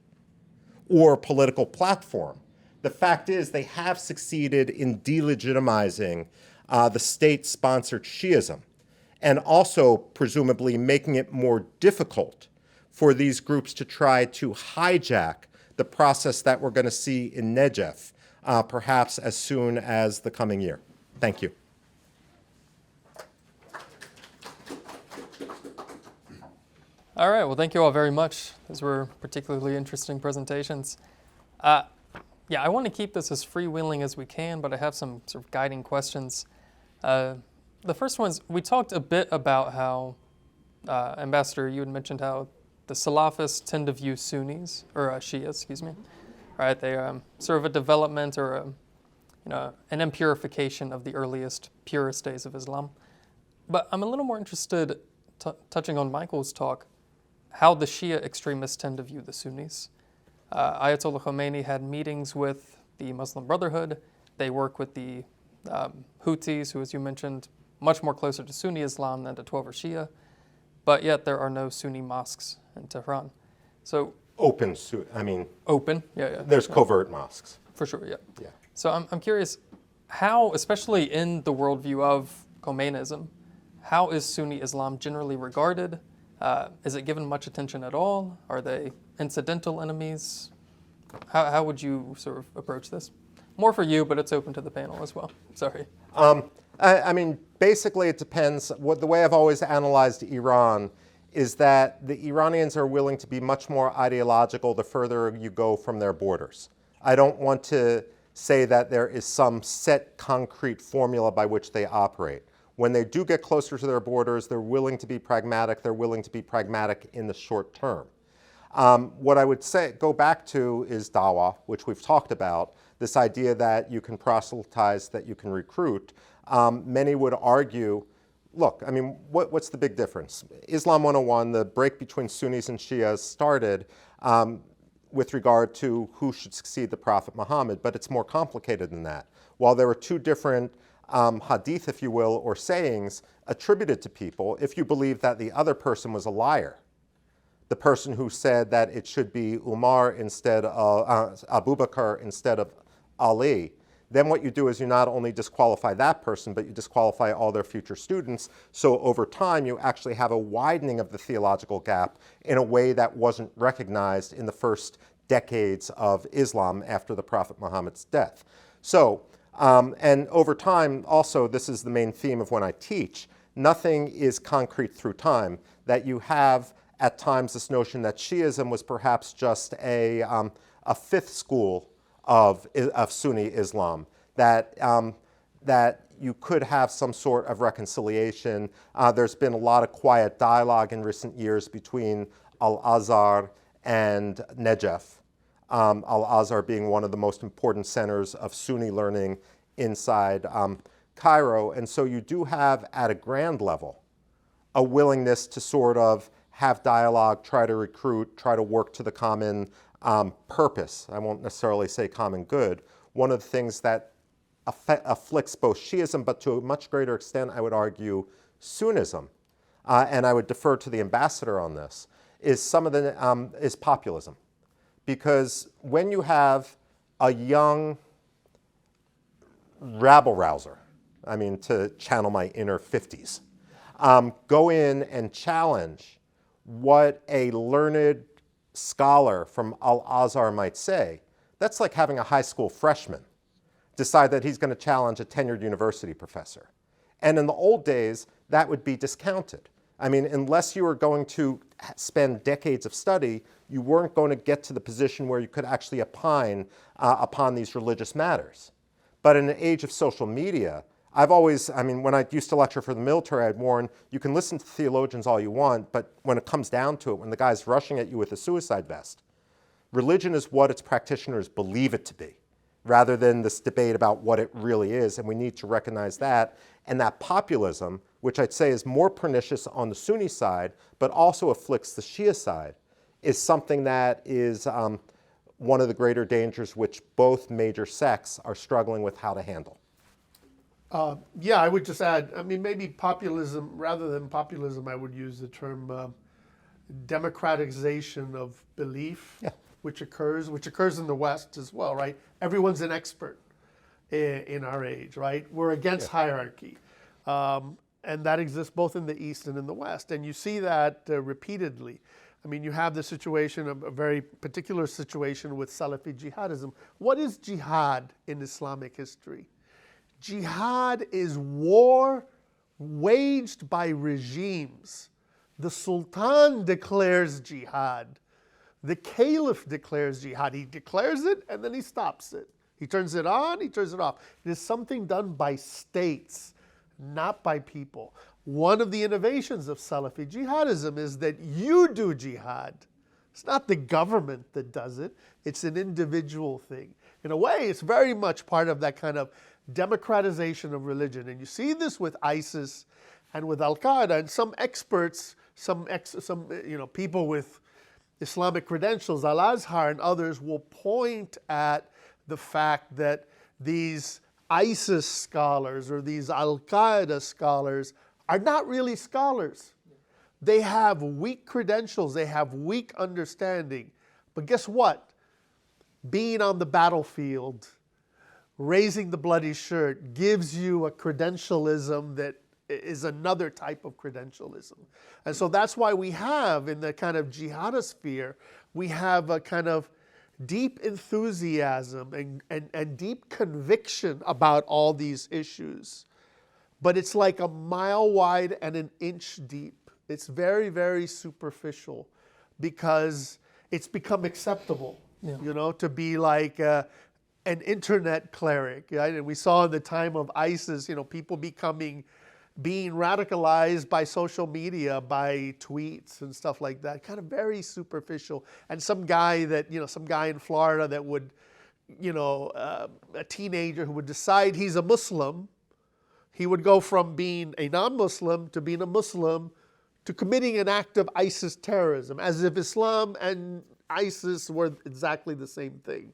or political platform, the fact is they have succeeded in delegitimizing the state-sponsored Shiism and also presumably making it more difficult for these groups to try to hijack the process that we're going to see in Negev, perhaps as soon as the coming year. Thank you. All right, well, thank you all very much. Those were particularly interesting presentations. Yeah, I want to keep this as freewheeling as we can, but I have some sort of guiding questions. The first one is, we talked a bit about how, Ambassador, you had mentioned how the Salafists tend to view Sunnis, or Shia, excuse me, right? They sort of a development or an impurification of the earliest, purest days of Islam. But I'm a little more interested, touching on Michael's talk, how the Shia extremists tend to view the Sunnis. Ayatollah Khomeini had meetings with the Muslim Brotherhood. They work with the Houthis, who, as you mentioned, much more closer to Sunni Islam than to Twelver Shia. But yet there are no Sunni mosques in Tehran. So Open, yeah. There's covert mosques. For sure, yeah. Yeah. So I'm curious, how, especially in the worldview of Khomeinism, how is Sunni Islam generally regarded? Is it given much attention at all? Are they incidental enemies? How would you sort of approach this? More for you, but it's open to the panel as well. Sorry. Basically it depends. The way I've always analyzed Iran is that the Iranians are willing to be much more ideological the further you go from their borders. I don't want to say that there is some set concrete formula by which they operate. When they do get closer to their borders, they're willing to be pragmatic. They're willing to be pragmatic in the short term. What I would go back to is dawah, which we've talked about, this idea that you can proselytize, that you can recruit. Many would argue, look, what's the big difference? Islam 101, the break between Sunnis and Shias started with regard to who should succeed the Prophet Muhammad, but it's more complicated than that. While there were two different hadith, if you will, or sayings attributed to people, if you believe that the other person was a liar, the person who said that it should be Umar instead of Abu Bakr instead of Ali, then what you do is you not only disqualify that person, but you disqualify all their future students. So over time, you actually have a widening of the theological gap in a way that wasn't recognized in the first decades of Islam after the Prophet Muhammad's death. So, and over time, also, this is the main theme of when I teach, nothing is concrete through time, that you have at times this notion that Shiism was perhaps just a fifth school of Sunni Islam, that you could have some sort of reconciliation. There's been a lot of quiet dialogue in recent years between Al-Azhar and Negev, Al-Azhar being one of the most important centers of Sunni learning inside Cairo. And so you do have, at a grand level, a willingness to sort of have dialogue, try to recruit, try to work to the common purpose. I won't necessarily say common good. One of the things that afflicts both Shiism, but to a much greater extent, I would argue, Sunnism, and I would defer to the ambassador on this, is is populism. Because when you have a young rabble-rouser, to channel my inner 50s, go in and challenge what a learned scholar from Al-Azhar might say, That's like having a high school freshman decide that he's going to challenge a tenured university professor. And in the old days, that would be discounted. I mean, unless you were going to spend decades of study, you weren't going to get to the position where you could actually opine upon these religious matters. But in an age of social media, when I used to lecture for the military, I'd warn, you can listen to theologians all you want, but when it comes down to it, when the guy's rushing at you with a suicide vest, religion is what its practitioners believe it to be, rather than this debate about what it really is, and we need to recognize that. And that populism, which I'd say is more pernicious on the Sunni side, but also afflicts the Shia side, is something that is one of the greater dangers which both major sects are struggling with how to handle. Yeah, I would just add, maybe populism, rather than populism, I would use the term democratization of belief, which occurs in the West as well, right? Everyone's an expert in our age, right? We're against hierarchy. And that exists both in the East and in the West. And you see that repeatedly. You have the situation, a very particular situation with Salafi jihadism. What is jihad in Islamic history? Jihad is war waged by regimes. The Sultan declares jihad. The Caliph declares jihad. He declares it and then he stops it. He turns it on, he turns it off. It is something done by states, not by people. One of the innovations of Salafi jihadism is that you do jihad. It's not the government that does it. It's an individual thing. In a way, it's very much part of that kind of democratization of religion. And you see this with ISIS and with Al-Qaeda, and some experts, some people with Islamic credentials, Al-Azhar and others, will point at the fact that these ISIS scholars or these Al-Qaeda scholars are not really scholars. They have weak credentials, they have weak understanding. But guess what? Being on the battlefield, raising the bloody shirt, gives you a credentialism that is another type of credentialism. And so that's why we have, in the kind of jihadist sphere, we have a kind of deep enthusiasm and deep conviction about all these issues. But it's like a mile wide and an inch deep. It's very, very superficial because it's become acceptable, to be like an internet cleric. Right? And we saw in the time of ISIS, people being radicalized by social media, by tweets and stuff like that, kind of very superficial. And some guy in Florida that would, a teenager who would decide he's a Muslim, he would go from being a non-Muslim to being a Muslim to committing an act of ISIS terrorism, as if Islam and ISIS were exactly the same thing.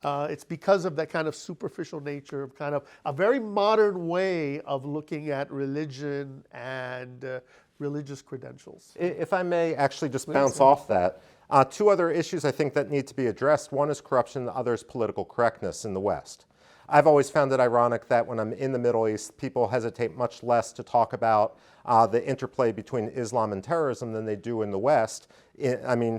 It's because of that kind of superficial nature, of kind of a very modern way of looking at religion and religious credentials. If I may actually just bounce off that, two other issues I think that need to be addressed. One is corruption, the other is political correctness in the West. I've always found it ironic that when I'm in the Middle East, people hesitate much less to talk about the interplay between Islam and terrorism than they do in the West.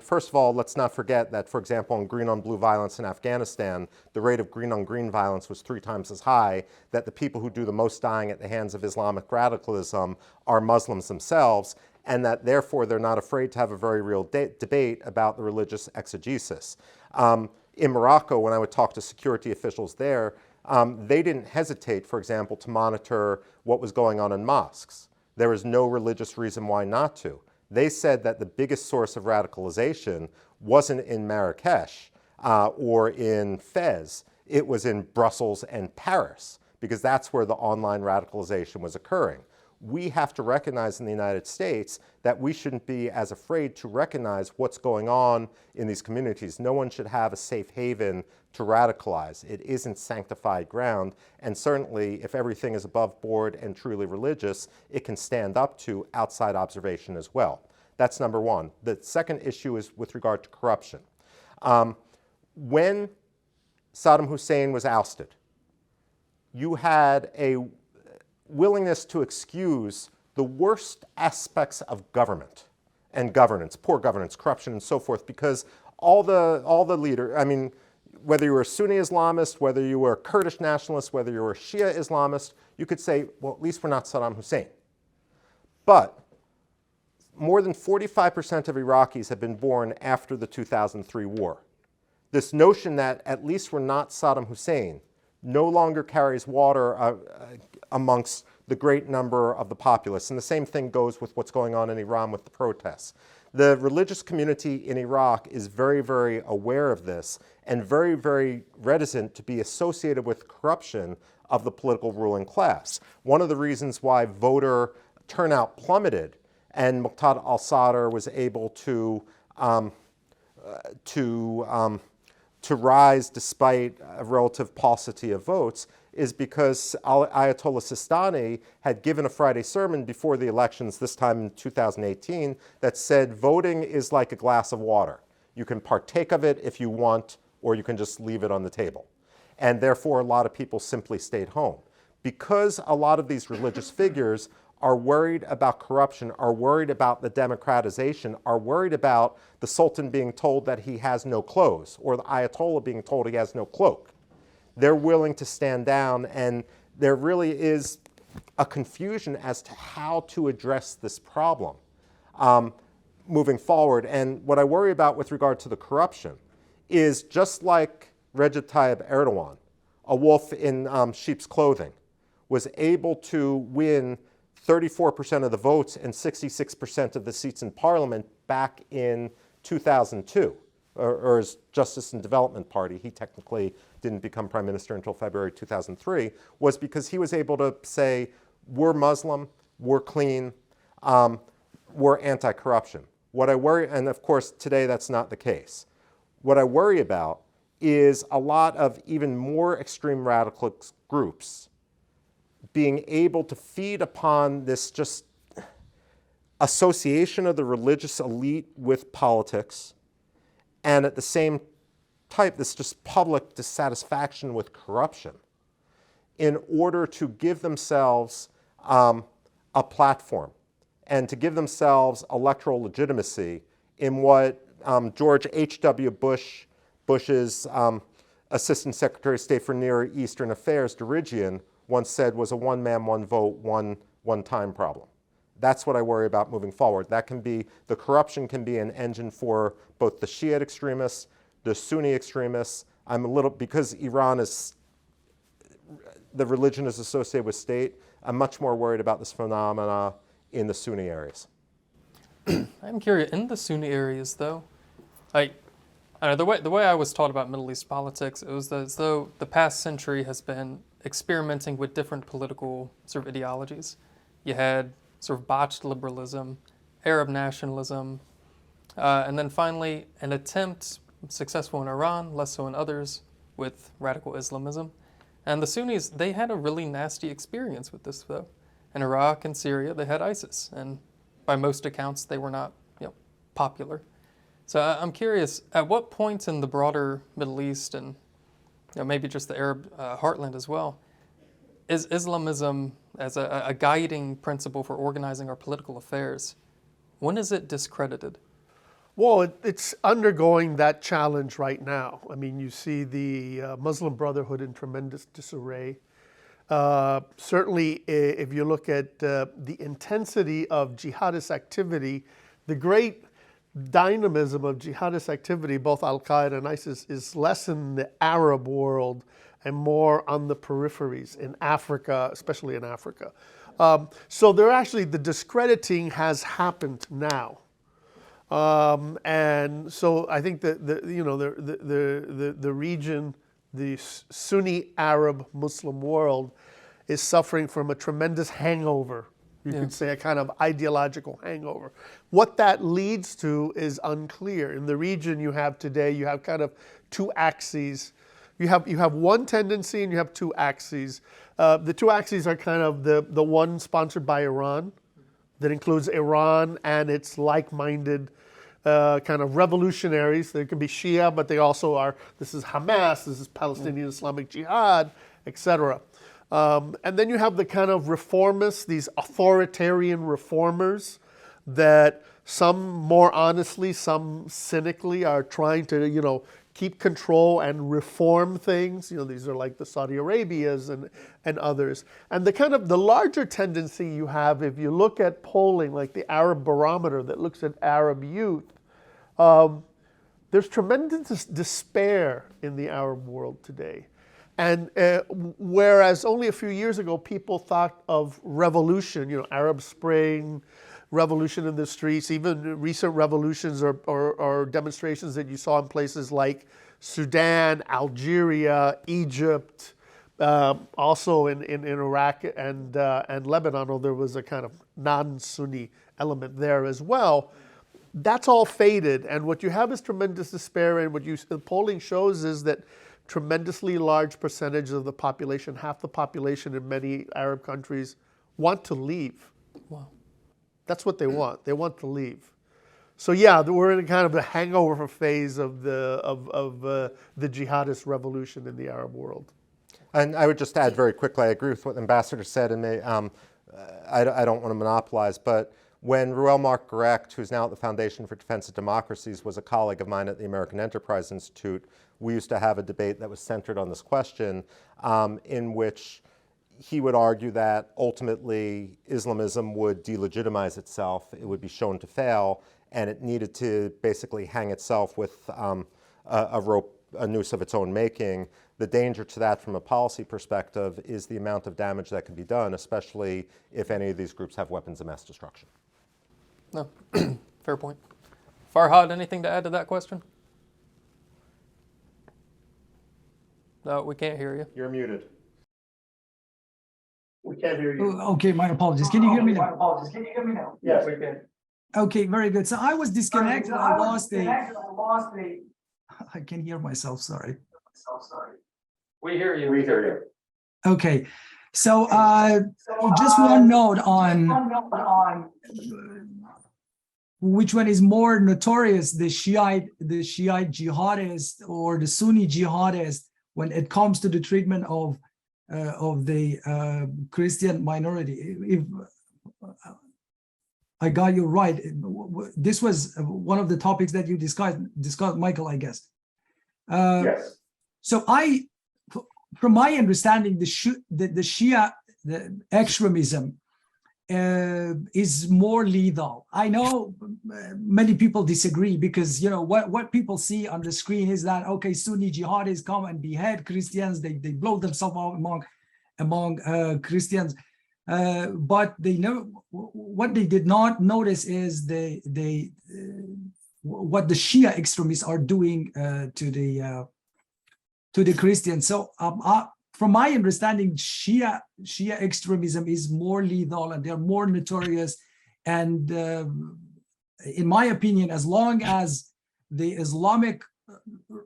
First of all, let's not forget that, for example, in green-on-blue violence in Afghanistan, the rate of green-on-green violence was 3 times as high, that the people who do the most dying at the hands of Islamic radicalism are Muslims themselves, and that therefore they're not afraid to have a very real debate about the religious exegesis. In Morocco, when I would talk to security officials there, they didn't hesitate, for example, to monitor what was going on in mosques. There was no religious reason why not to. They said that the biggest source of radicalization wasn't in Marrakesh or in Fez. It was in Brussels and Paris, because that's where the online radicalization was occurring. We have to recognize in the United States that we shouldn't be as afraid to recognize what's going on in these communities. No one should have a safe haven to radicalize. It isn't sanctified ground, and certainly if everything is above board and truly religious, it can stand up to outside observation as well. That's number one. The second issue is with regard to corruption. When Saddam Hussein was ousted, you had a willingness to excuse the worst aspects of government and governance, poor governance, corruption, and so forth, because all the leaders, whether you were a Sunni Islamist, whether you were a Kurdish nationalist, whether you were a Shia Islamist, you could say, well, at least we're not Saddam Hussein. But more than 45% of Iraqis have been born after the 2003 war. This notion that at least we're not Saddam Hussein no longer carries water amongst the great number of the populace. And the same thing goes with what's going on in Iran with the protests. The religious community in Iraq is very, very aware of this and very, very reticent to be associated with corruption of the political ruling class. One of the reasons why voter turnout plummeted and Muqtada al-Sadr was able to rise despite a relative paucity of votes is because Ayatollah Sistani had given a Friday sermon before the elections, this time in 2018, that said voting is like a glass of water. You can partake of it if you want, or you can just leave it on the table. And therefore, a lot of people simply stayed home. Because a lot of these religious figures are worried about corruption, are worried about the democratization, are worried about the Sultan being told that he has no clothes, or the Ayatollah being told he has no cloak. They're willing to stand down, and there really is a confusion as to how to address this problem moving forward. And what I worry about with regard to the corruption is just like Recep Tayyip Erdogan, a wolf in sheep's clothing, was able to win 34% of the votes and 66% of the seats in parliament back in 2002, or as Justice and Development Party, he technically didn't become prime minister until February 2003, was because he was able to say, we're Muslim, we're clean, we're anti-corruption. What I worry, and of course today that's not the case. What I worry about is a lot of even more extreme radical groups being able to feed upon this just association of the religious elite with politics, and at the same time, this just public dissatisfaction with corruption in order to give themselves a platform and to give themselves electoral legitimacy in what George H.W. Bush's Assistant Secretary of State for Near Eastern Affairs, Dirigian, once said was a one-man, one-vote, one-time problem. That's what I worry about moving forward. That can be, the corruption can be an engine for both the Shiite extremists, the Sunni extremists. I'm a little, because Iran is, the religion is associated with state, I'm much more worried about this phenomena in the Sunni areas. I'm curious, in the Sunni areas though, I don't know, the way I was taught about Middle East politics, it was as though the past century has been experimenting with different political sort of ideologies. You had sort of botched liberalism, Arab nationalism, and then finally an attempt, successful in Iran, less so in others, with radical Islamism. And the Sunnis, they had a really nasty experience with this though. In Iraq and Syria, they had ISIS, and by most accounts, they were not, popular. So I'm curious, at what point in the broader Middle East and maybe just the Arab heartland as well, is Islamism as a guiding principle for organizing our political affairs, when is it discredited? Well, it's undergoing that challenge right now. I mean, you see the Muslim Brotherhood in tremendous disarray. Certainly, if you look at the intensity of jihadist activity, the great dynamism of jihadist activity, both Al-Qaeda and ISIS, is less in the Arab world and more on the peripheries in Africa, especially in Africa. So they're actually, the discrediting has happened now. And so I think that the region, the Sunni Arab Muslim world, is suffering from a tremendous hangover. You could say a kind of ideological hangover. What that leads to is unclear. In the region you have today, you have kind of two axes. You have one tendency and you have two axes. The two axes are kind of the one sponsored by Iran, that includes Iran and its like-minded kind of revolutionaries. They can be Shia, but they also are, this is Hamas, this is Palestinian Islamic Jihad, etc. And then you have the kind of reformists, these authoritarian reformers that some more honestly, some cynically are trying to, keep control and reform things. These are like the Saudi Arabias and others. And the larger tendency you have, if you look at polling, like the Arab Barometer that looks at Arab youth, there's tremendous despair in the Arab world today. And whereas only a few years ago, people thought of revolution, Arab Spring, revolution in the streets, even recent revolutions or demonstrations that you saw in places like Sudan, Algeria, Egypt, also in Iraq and Lebanon, although there was a kind of non-Sunni element there as well. That's all faded, and what you have is tremendous despair, and what the polling shows is that tremendously large percentage of the population, half the population in many Arab countries, want to leave. Wow. That's what they want. They want to leave. So yeah, we're in a kind of a hangover phase of the jihadist revolution in the Arab world. And I would just add very quickly, I agree with what the ambassador said, and I don't want to monopolize, but when Ruel Marc Gerecht, who's now at the Foundation for Defense of Democracies, was a colleague of mine at the American Enterprise Institute, we used to have a debate that was centered on this question, in which he would argue that ultimately Islamism would delegitimize itself, it would be shown to fail, and it needed to basically hang itself with a noose of its own making. The danger to that from a policy perspective is the amount of damage that can be done, especially if any of these groups have weapons of mass destruction. No, fair point. Farhad, anything to add to that question? No, we can't hear you. You're muted. We can't hear you. Okay, my apologies. Can you hear me now? Yes, we can. Okay, very good. So I was disconnected. I lost I can hear myself, sorry. We hear you. We hear you. Okay, so just one note on which one is more notorious, the Shiite jihadist or the Sunni jihadist when it comes to the treatment of the Christian minority. If I got you right, this was one of the topics that you discussed, Michael, I guess. Yes. So from my understanding, the Shia extremism is more lethal. I know many people disagree because what people see on the screen is that Sunni jihadists come and behead Christians, they blow themselves up among Christians, but they know what they did not notice is what the Shia extremists are doing to the Christians. So from my understanding, Shia extremism is more lethal and they're more notorious. And in my opinion, as long as the Islamic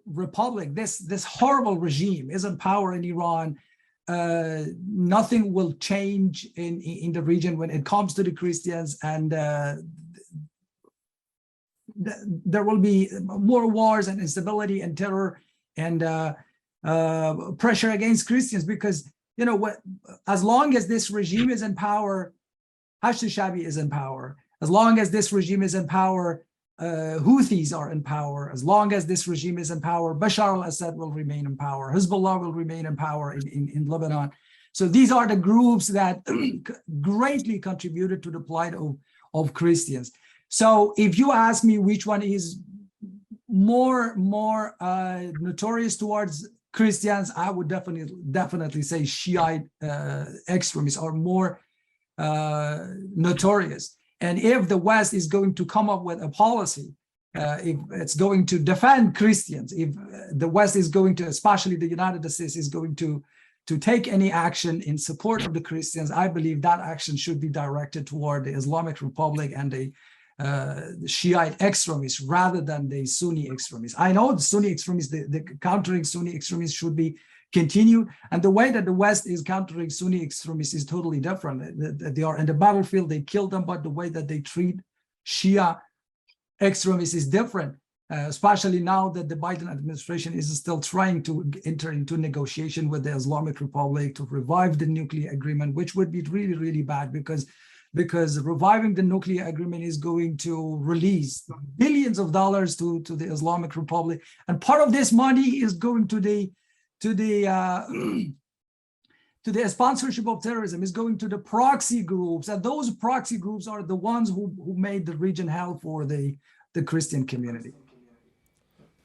Republic, this horrible regime, is in power in Iran, nothing will change in the region when it comes to the Christians, and there will be more wars and instability and terror and pressure against Christians, because as long as this regime is in power, Hashd al-Shabi is in power. As long as this regime is in power, Houthis are in power. As long as this regime is in power, Bashar al-Assad will remain in power. Hezbollah will remain in power in Lebanon. So these are the groups that greatly contributed to the plight of Christians. So if you ask me which one is more notorious towards Christians, I would definitely say Shiite extremists are more notorious. And if the West is going to come up with a policy, if it's going to defend Christians, if the West is going to, especially the United States, is going to take any action in support of the Christians, I believe that action should be directed toward the Islamic Republic and the Shiite extremists rather than the Sunni extremists. I know the Sunni extremists, the countering Sunni extremists should be continued, and the way that the West is countering Sunni extremists is totally different. They are in the battlefield, they kill them, but the way that they treat Shia extremists is different, especially now that the Biden administration is still trying to enter into negotiation with the Islamic Republic to revive the nuclear agreement, which would be really, really bad, because because reviving the nuclear agreement is going to release billions of dollars to the Islamic Republic, and part of this money is going to the to the sponsorship of terrorism, is going to the proxy groups, and those proxy groups are the ones who made the region hell for the Christian community.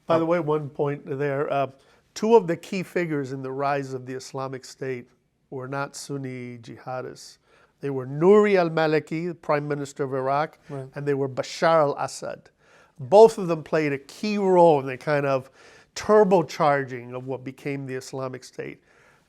By the way, one point there, two of the key figures in the rise of the Islamic State were not Sunni jihadists. They were Nouri al-Maliki, Prime Minister of Iraq, Right. and they were Bashar al-Assad. Both of them played a key role in the kind of turbocharging of what became the Islamic State.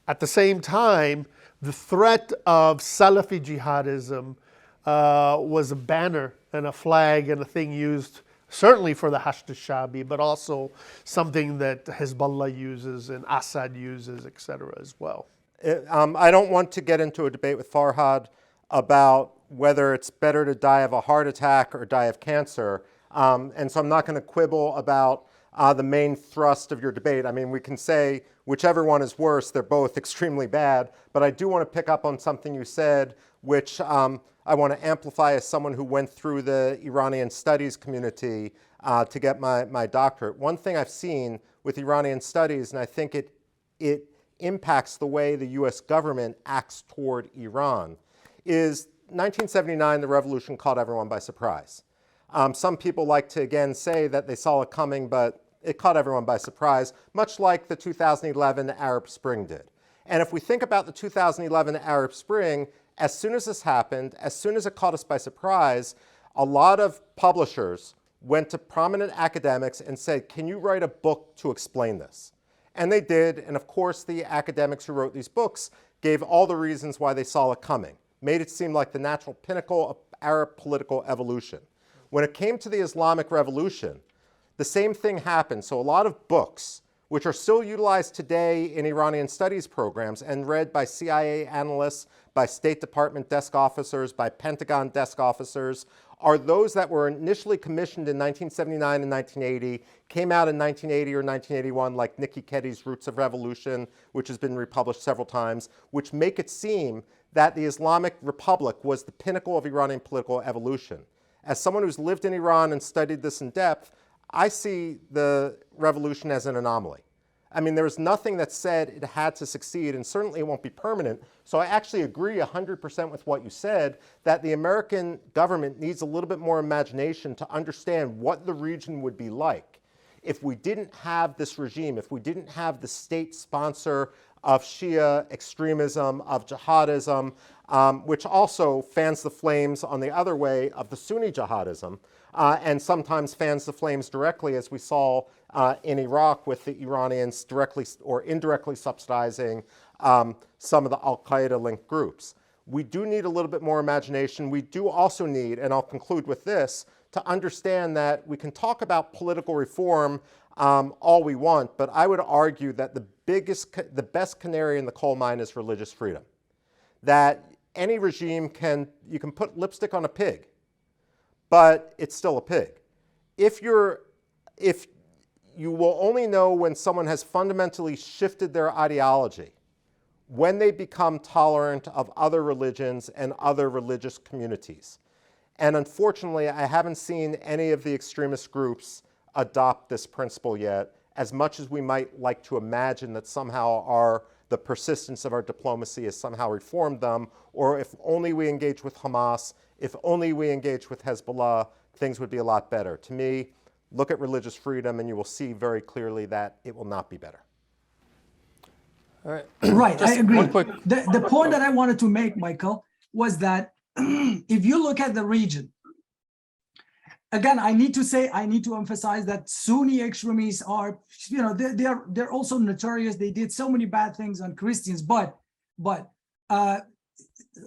At the same time, the threat of Salafi jihadism was a banner and a flag and a thing used certainly for the Hashd al-Shabi, but also something that Hezbollah uses and Assad uses, et cetera, as well. I don't want to get into a debate with Farhad about whether it's better to die of a heart attack or die of cancer. And so I'm not going to quibble about the main thrust of your debate. I mean, we can say whichever one is worse, they're both extremely bad. But I do want to pick up on something you said, which I want to amplify as someone who went through the Iranian studies community to get my doctorate. One thing I've seen with Iranian studies, and I think it impacts the way the US government acts toward Iran, is 1979, the revolution caught everyone by surprise. Some people like to, again, say that they saw it coming, but it caught everyone by surprise, much like the 2011 Arab Spring did. And if we think about the 2011 Arab Spring, as soon as this happened, as soon as it caught us by surprise, a lot of publishers went to prominent academics and said, can you write a book to explain this? And they did, and of course the academics who wrote these books gave all the reasons why they saw it coming, made it seem like the natural pinnacle of Arab political evolution. When it came to the Islamic Revolution, the same thing happened. So a lot of books, which are still utilized today in Iranian studies programs and read by CIA analysts, by State Department desk officers, by Pentagon desk officers, are those that were initially commissioned in 1979 and 1980, came out in 1980 or 1981, like Nikki Keddie's Roots of Revolution, which has been republished several times, which make it seem that the Islamic Republic was the pinnacle of Iranian political evolution. As someone who's lived in Iran and studied this in depth, I see the revolution as an anomaly. I mean, there was nothing that said it had to succeed, and certainly it won't be permanent. So I actually agree 100% with what you said, that the American government needs a little bit more imagination to understand what the region would be like if we didn't have this regime, if we didn't have the state sponsor of Shia extremism, of jihadism, which also fans the flames on the other way of the Sunni jihadism, and sometimes fans the flames directly, as we saw in Iraq with the Iranians directly or indirectly subsidizing some of the al-Qaeda linked groups. We do need a little bit more imagination. We do also need, and I'll conclude with this, to understand that we can talk about political reform all we want, but I would argue that the best canary in the coal mine is religious freedom. That any regime you can put lipstick on a pig, but it's still a pig. If you will only know when someone has fundamentally shifted their ideology, when they become tolerant of other religions and other religious communities. And unfortunately, I haven't seen any of the extremist groups adopt this principle yet, as much as we might like to imagine that somehow the persistence of our diplomacy has somehow reformed them, or if only we engage with Hamas, if only we engage with Hezbollah, things would be a lot better. To me, look at religious freedom and you will see very clearly that it will not be better. All right. Right, I agree. One quick. The point that I wanted to make, Michael, was that if you look at the region, again, I need to emphasize that Sunni extremists are, they're also notorious. They did so many bad things on Christians, but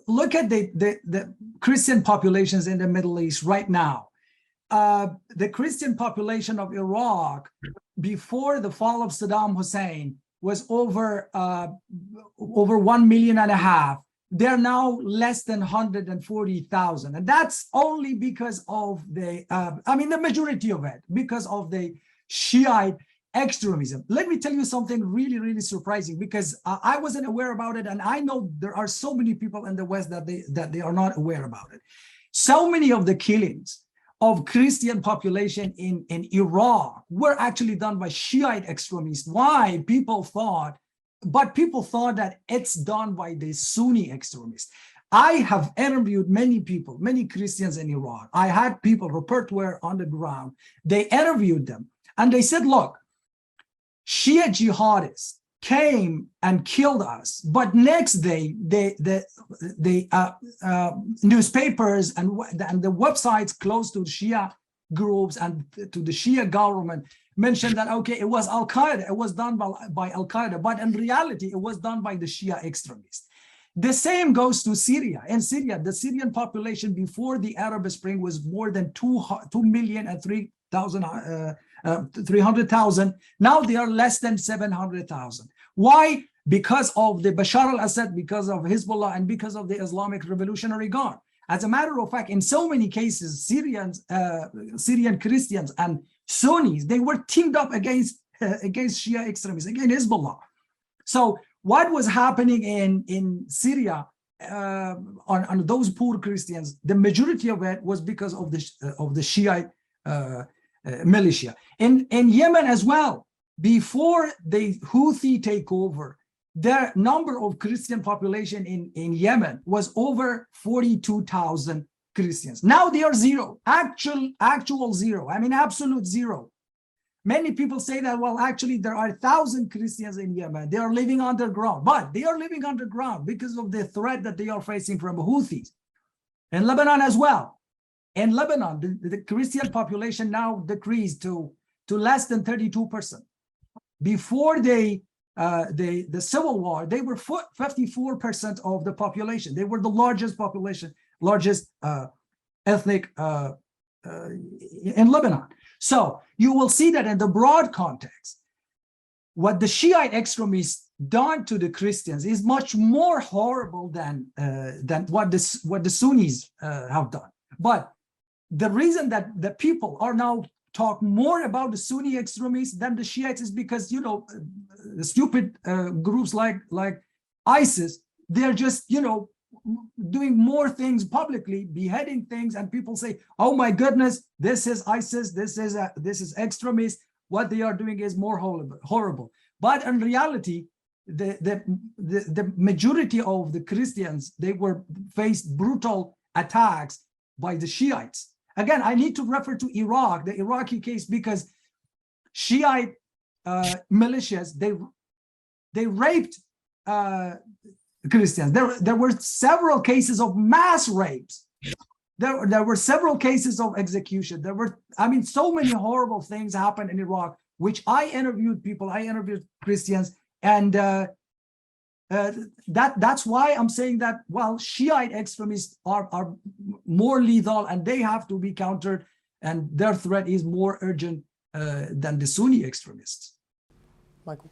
look at the Christian populations in the Middle East right now. The Christian population of Iraq before the fall of Saddam Hussein was over 1.5 million. They're now less than 140,000. And that's only because of the majority of it, because of the Shiite extremism. Let me tell you something really, really surprising, because I wasn't aware about it, and I know there are so many people in the West that they are not aware about it. So many of the killings of Christian population in Iraq were actually done by Shiite extremists. Why? People thought that it's done by the Sunni extremists. I have interviewed many people, many Christians in Iraq. I had people, reporters were on the ground. They interviewed them, and they said, look, Shia jihadists came and killed us, but next day the newspapers and the websites close to Shia groups and to the Shia government mentioned that, okay, it was Al-Qaeda, it was done by Al-Qaeda, but in reality it was done by the Shia extremists. The same goes to Syria. In Syria, the Syrian population before the Arab Spring was more than 2,300,000. Now they are less than 700,000. Why? Because of the Bashar al-Assad, because of Hezbollah, and because of the Islamic Revolutionary Guard. As a matter of fact, in so many cases, Syrian Christians and Sunnis, they were teamed up against Shia extremists, against Hezbollah. So what was happening in Syria on those poor Christians, the majority of it was because of the Shiite militia. In Yemen as well, before the Houthi takeover, the number of Christian population in Yemen was over 42,000 Christians. Now they are zero, actual zero. I mean, absolute zero. Many people say that, well, actually there are 1,000 Christians in Yemen. They are living underground, but they are living underground because of the threat that they are facing from Houthis. In Lebanon as well. In Lebanon, the Christian population now decreased to less than 32%. Before the civil war, they were 54% of the population. They were the largest population, largest ethnic in Lebanon. So you will see that in the broad context, what the Shiite extremists done to the Christians is much more horrible than what the Sunnis have done. But the reason that the people are now talk more about the Sunni extremists than the Shiites is because, you know, the stupid groups like ISIS, they're just, you know, doing more things publicly, beheading things, and people say, oh my goodness, this is ISIS, this is extremist, what they are doing is more horrible. But in reality, the majority of the Christians, they were faced brutal attacks by the Shiites. Again, I need to refer to Iraq, the Iraqi case, because Shiite militias, they raped Christians. There were several cases of mass rapes. There were several cases of execution. There were, I mean, so many horrible things happened in Iraq, which I interviewed people, I interviewed Christians, and that's why I'm saying that, well, Shiite extremists are more lethal and they have to be countered, and their threat is more urgent than the Sunni extremists. Michael?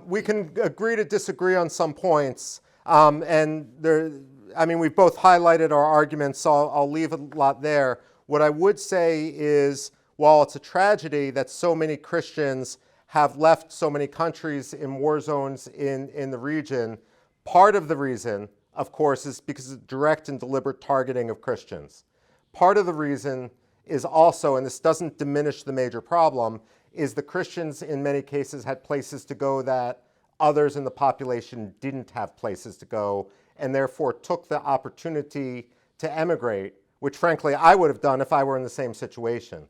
We can agree to disagree on some points. And there, I mean, we've both highlighted our arguments, so I'll leave a lot there. What I would say is, while it's a tragedy that so many Christians have left so many countries in war zones in the region, part of the reason, of course, is because of direct and deliberate targeting of Christians. Part of the reason is also, and this doesn't diminish the major problem, is the Christians in many cases had places to go that others in the population didn't have places to go, and therefore took the opportunity to emigrate, which frankly I would have done if I were in the same situation.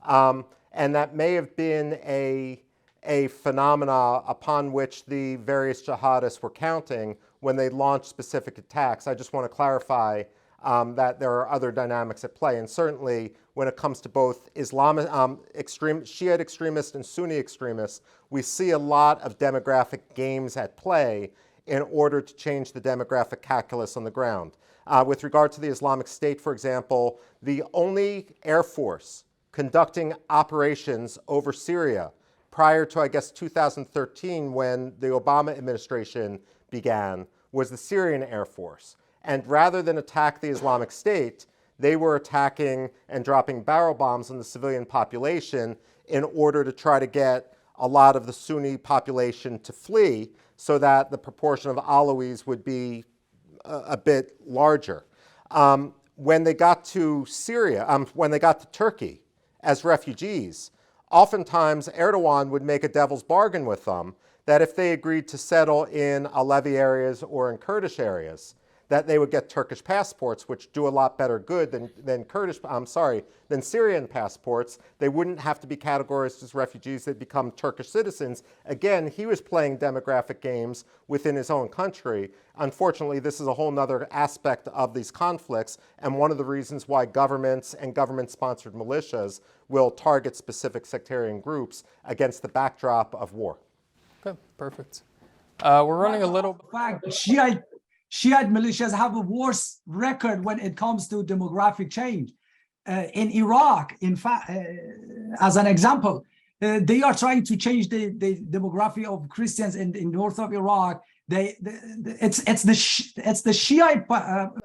And that may have been a phenomena upon which the various jihadists were counting when they launched specific attacks. I just want to clarify that there are other dynamics at play, and certainly when it comes to both Shiite extremists and Sunni extremists, we see a lot of demographic games at play in order to change the demographic calculus on the ground. With regard to the Islamic State, for example, the only air force conducting operations over Syria prior to, I guess, 2013, when the Obama administration began, was the Syrian Air Force. And rather than attack the Islamic State, they were attacking and dropping barrel bombs on the civilian population in order to try to get a lot of the Sunni population to flee so that the proportion of Alawis would be a bit larger. When they got to Syria, when they got to Turkey as refugees, oftentimes Erdogan would make a devil's bargain with them that if they agreed to settle in Alevi areas or in Kurdish areas, that they would get Turkish passports, which do a lot better good than Syrian passports. They wouldn't have to be categorized as refugees. They'd become Turkish citizens. Again, he was playing demographic games within his own country. Unfortunately, this is a whole nother aspect of these conflicts, and one of the reasons why governments and government-sponsored militias will target specific sectarian groups against the backdrop of war. Okay, perfect. We're running a little. In fact, Shiite militias have a worse record when it comes to demographic change. In Iraq, in fact, as an example, they are trying to change the demography of Christians in north of Iraq. It's the Shiite.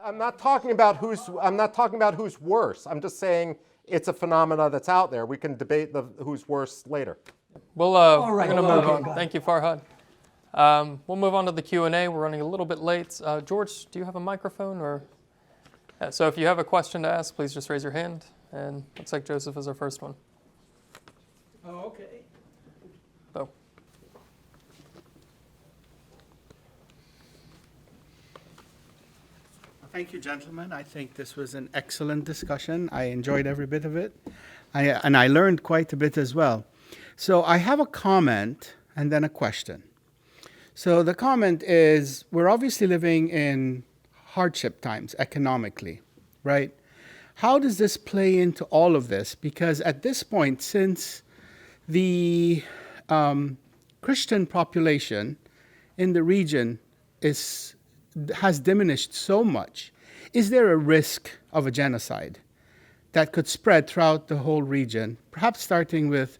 I'm not talking about who's worse. I'm just saying it's a phenomena that's out there. We can debate who's worse later. We're right. going to move Okay, on. Thank you, Farhad. We'll move on to the Q&A. We're running a little bit late. George, do you have a microphone? Or so if you have a question to ask, please just raise your hand. And looks like Joseph is our first one. Oh, okay. Oh. Thank you, gentlemen. I think this was an excellent discussion. I enjoyed every bit of it. And I learned quite a bit as well. So I have a comment and then a question. So the comment is, we're obviously living in hardship times economically, right? How does this play into all of this? Because at this point, since the Christian population in the region has diminished so much, is there a risk of a genocide that could spread throughout the whole region, perhaps starting with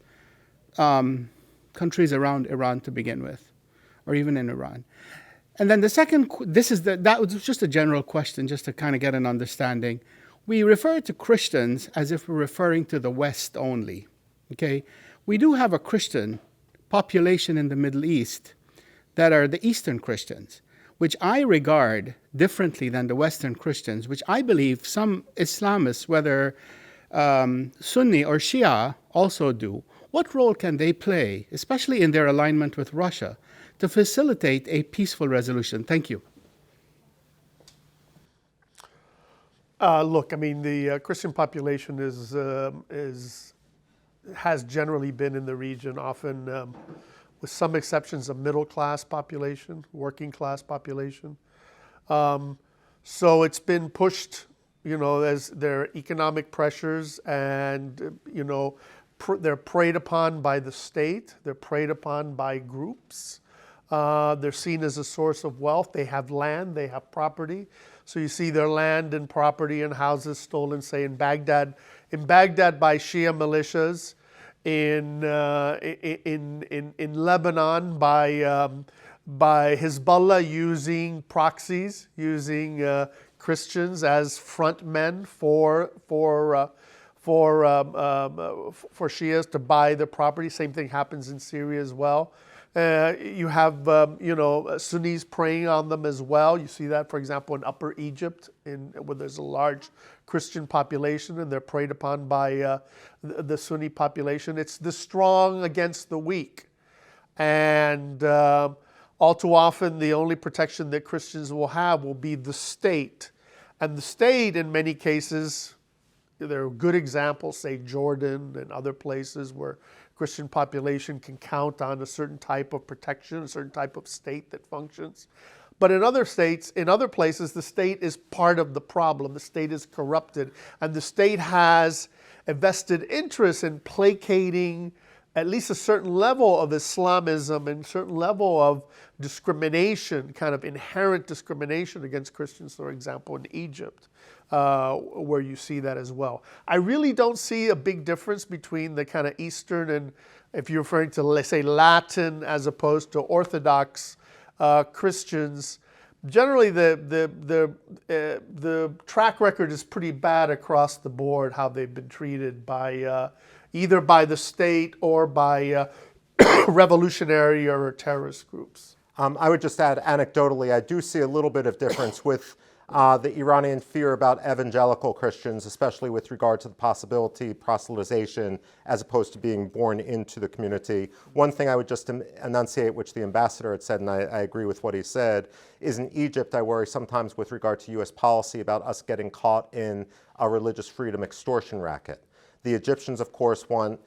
countries around Iran to begin with, or even in Iran? And then the second, that was just a general question, just to kind of get an understanding. We refer to Christians as if we're referring to the West only, okay? We do have a Christian population in the Middle East that are the Eastern Christians, which I regard differently than the Western Christians, which I believe some Islamists, whether Sunni or Shia, also do. What role can they play, especially in their alignment with Russia, to facilitate a peaceful resolution? Thank you. Look, I mean, the Christian population has generally been in the region, often with some exceptions, a middle-class population, working-class population. So it's been pushed, as their economic pressures, and they're preyed upon by the state. They're preyed upon by groups. They're seen as a source of wealth. They have land. They have property. So you see their land and property and houses stolen, say in Baghdad by Shia militias, in Lebanon by Hezbollah using proxies, using Christians as front men for Shias to buy their property. Same thing happens in Syria as well. You have Sunnis preying on them as well. You see that, for example, in Upper Egypt, where there's a large Christian population, and they're preyed upon by the Sunni population. It's the strong against the weak, and all too often, the only protection that Christians will have will be the state, and the state, in many cases, there are good examples, say Jordan and other places where Christian population can count on a certain type of protection, a certain type of state that functions. But in other states, in other places, the state is part of the problem. The state is corrupted, and the state has a vested interest in placating at least a certain level of Islamism and a certain level of discrimination, kind of inherent discrimination against Christians, for example, in Egypt, where you see that as well. I really don't see a big difference between the kind of Eastern and, if you're referring to, let's say, Latin as opposed to Orthodox Christians. Generally, the track record is pretty bad across the board, how they've been treated by either by the state or by revolutionary or terrorist groups. I would just add anecdotally, I do see a little bit of difference with the Iranian fear about evangelical Christians, especially with regard to the possibility proselytization as opposed to being born into the community. One thing I would just enunciate, which the ambassador had said, and I agree with what he said, is in Egypt, I worry sometimes with regard to U.S. policy about us getting caught in a religious freedom extortion racket. The Egyptians, of course, want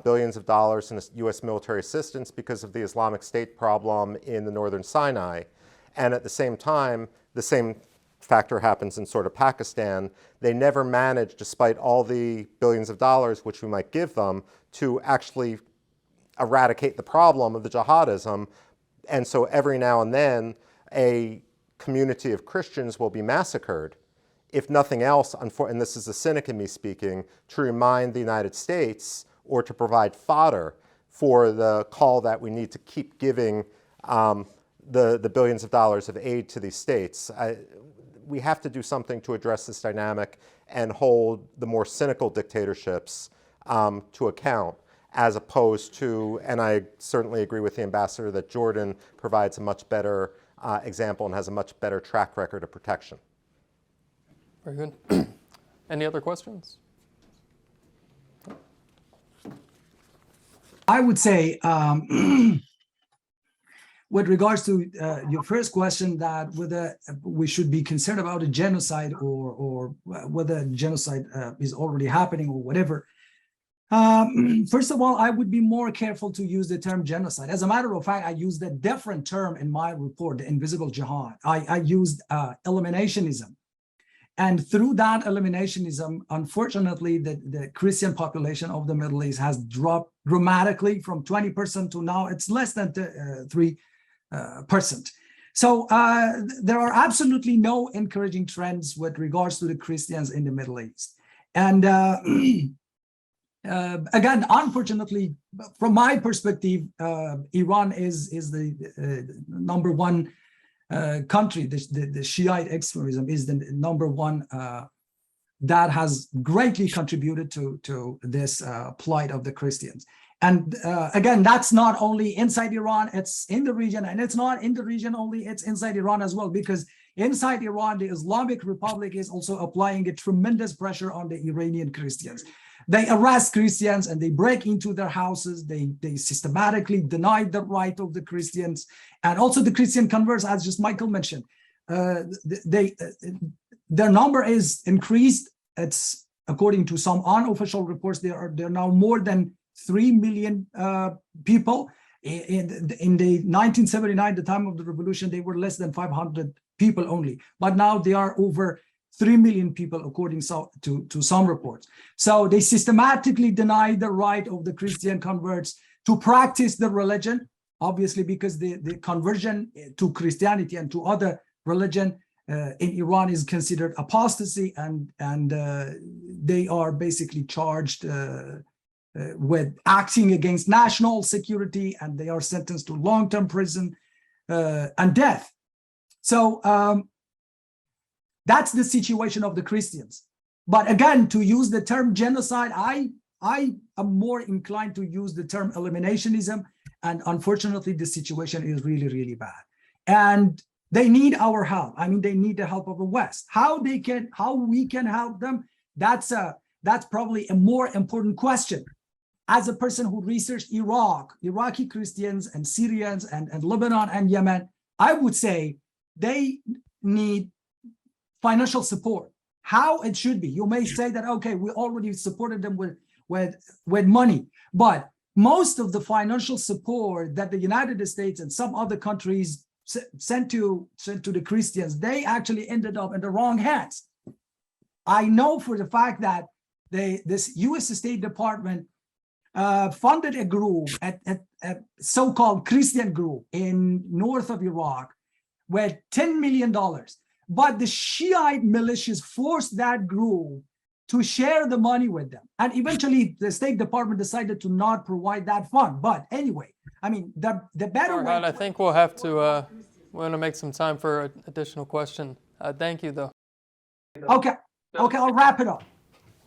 billions of dollars in U.S. military assistance because of the Islamic State problem in the northern Sinai. And at the same time, the same factor happens in sort of Pakistan. They never manage, despite all the billions of dollars which we might give them, to actually eradicate the problem of the jihadism. And so every now and then, a community of Christians will be massacred, if nothing else, and this is the cynic in me speaking, to remind the United States or to provide fodder for the call that we need to keep giving the billions of dollars of aid to these states. We have to do something to address this dynamic and hold the more cynical dictatorships to account, as opposed to, and I certainly agree with the ambassador that Jordan provides a much better example and has a much better track record of protection. Very good. Any other questions? I would say, with regards to your first question, that whether we should be concerned about a genocide or whether genocide is already happening or whatever. First of all, I would be more careful to use the term genocide. As a matter of fact, I used a different term in my report, the invisible jihad. I used eliminationism. And through that eliminationism, unfortunately, the Christian population of the Middle East has dropped dramatically from 20% to now it's less than 3%. So there are absolutely no encouraging trends with regards to the Christians in the Middle East. And again, unfortunately, from my perspective, Iran is the number one country. The Shiite extremism is the number one that has greatly contributed to this plight of the Christians. And again, that's not only inside Iran, it's in the region, and it's not in the region only, it's inside Iran as well, because inside Iran, the Islamic Republic is also applying a tremendous pressure on the Iranian Christians. They arrest Christians and they break into their houses. They systematically deny the right of the Christians, and also the Christian converts, as just Michael mentioned. Their number is increased. It's according to some unofficial reports, there are now more than 3 million people. In the 1979, the time of the revolution, they were less than 500 people only, but now they are over 3 million people, according to some reports. So they systematically deny the right of the Christian converts to practice the religion, obviously, because the conversion to Christianity and to other religion in Iran is considered apostasy, and they are basically charged with acting against national security, and they are sentenced to long-term prison and death. So that's the situation of the Christians. But again, to use the term genocide, I am more inclined to use the term eliminationism. And unfortunately, the situation is really, really bad. And they need our help. I mean, they need the help of the West. How we can help them, that's probably a more important question. As a person who researched Iraqi Christians and Syrians and Lebanon and Yemen, I would say they need financial support. How it should be. You may say that, okay, we already supported them with money, but most of the financial support that the United States and some other countries sent to the Christians, they actually ended up in the wrong hands. I know for the fact that this U.S. State Department funded a group, a so-called Christian group in north of Iraq with $10 million. But the Shiite militias forced that group to share the money with them. And eventually the State Department decided to not provide that fund. But anyway, I mean, the better way. I think we'll have to, we're going to make some time for an additional question. Thank you, though. Okay, I'll wrap it up.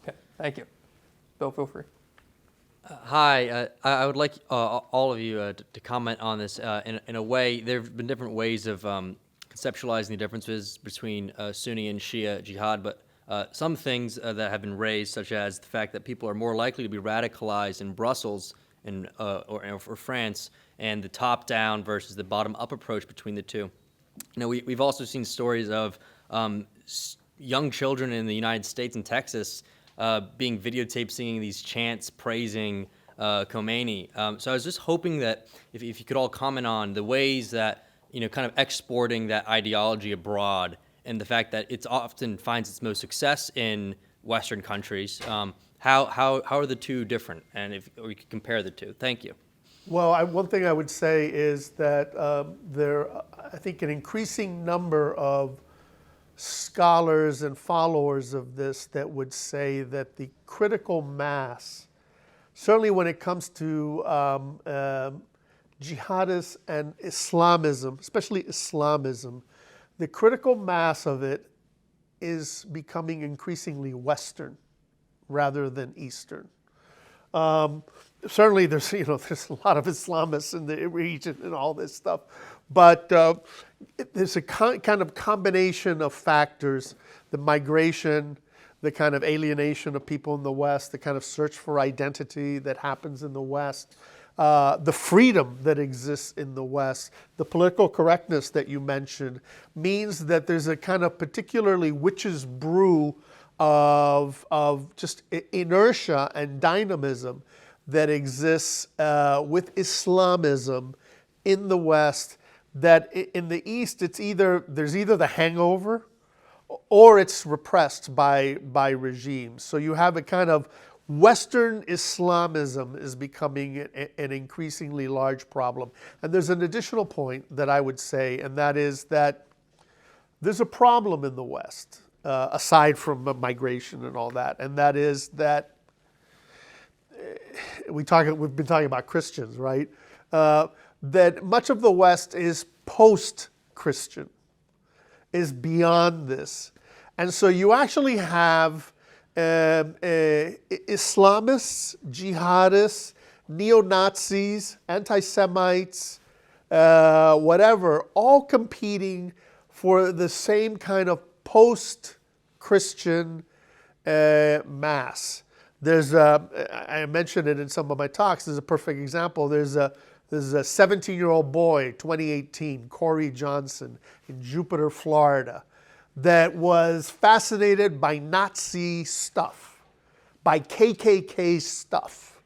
Okay, thank you. Bill, feel free. Hi, I would like all of you to comment on this in a way. There have been different ways of conceptualizing the differences between Sunni and Shia jihad, but some things that have been raised, such as the fact that people are more likely to be radicalized in Brussels or France, and the top-down versus the bottom-up approach between the two. We've also seen stories of young children in the United States and Texas being videotaped singing these chants praising Khomeini. So I was just hoping that if you could all comment on the ways that, kind of exporting that ideology abroad and the fact that it often finds its most success in Western countries. How are the two different? And if we could compare the two. Thank you. Well, one thing I would say is that I think an increasing number of scholars and followers of this that would say that the critical mass, certainly when it comes to jihadists and Islamism, especially Islamism, the critical mass of it is becoming increasingly Western rather than Eastern. Certainly, there's a lot of Islamists in the region and all this stuff, but there's a kind of combination of factors: the migration, the kind of alienation of people in the West, the kind of search for identity that happens in the West, the freedom that exists in the West, the political correctness that you mentioned, means that there's a kind of particularly witch's brew of just inertia and dynamism that exists with Islamism in the West, that in the East there's either the hangover or it's repressed by regimes. So you have a kind of Western Islamism is becoming an increasingly large problem. And there's an additional point that I would say, and that is that there's a problem in the West, aside from migration and all that, and that is that we've been talking about Christians, right? That much of the West is post-Christian, is beyond this. And so you actually have Islamists, jihadists, neo-Nazis, anti-Semites, whatever, all competing for the same kind of post-Christian mass. There's I mentioned it in some of my talks. There's a perfect example. There's a 17-year-old boy, 2018, Corey Johnson, in Jupiter, Florida, that was fascinated by Nazi stuff, by KKK stuff.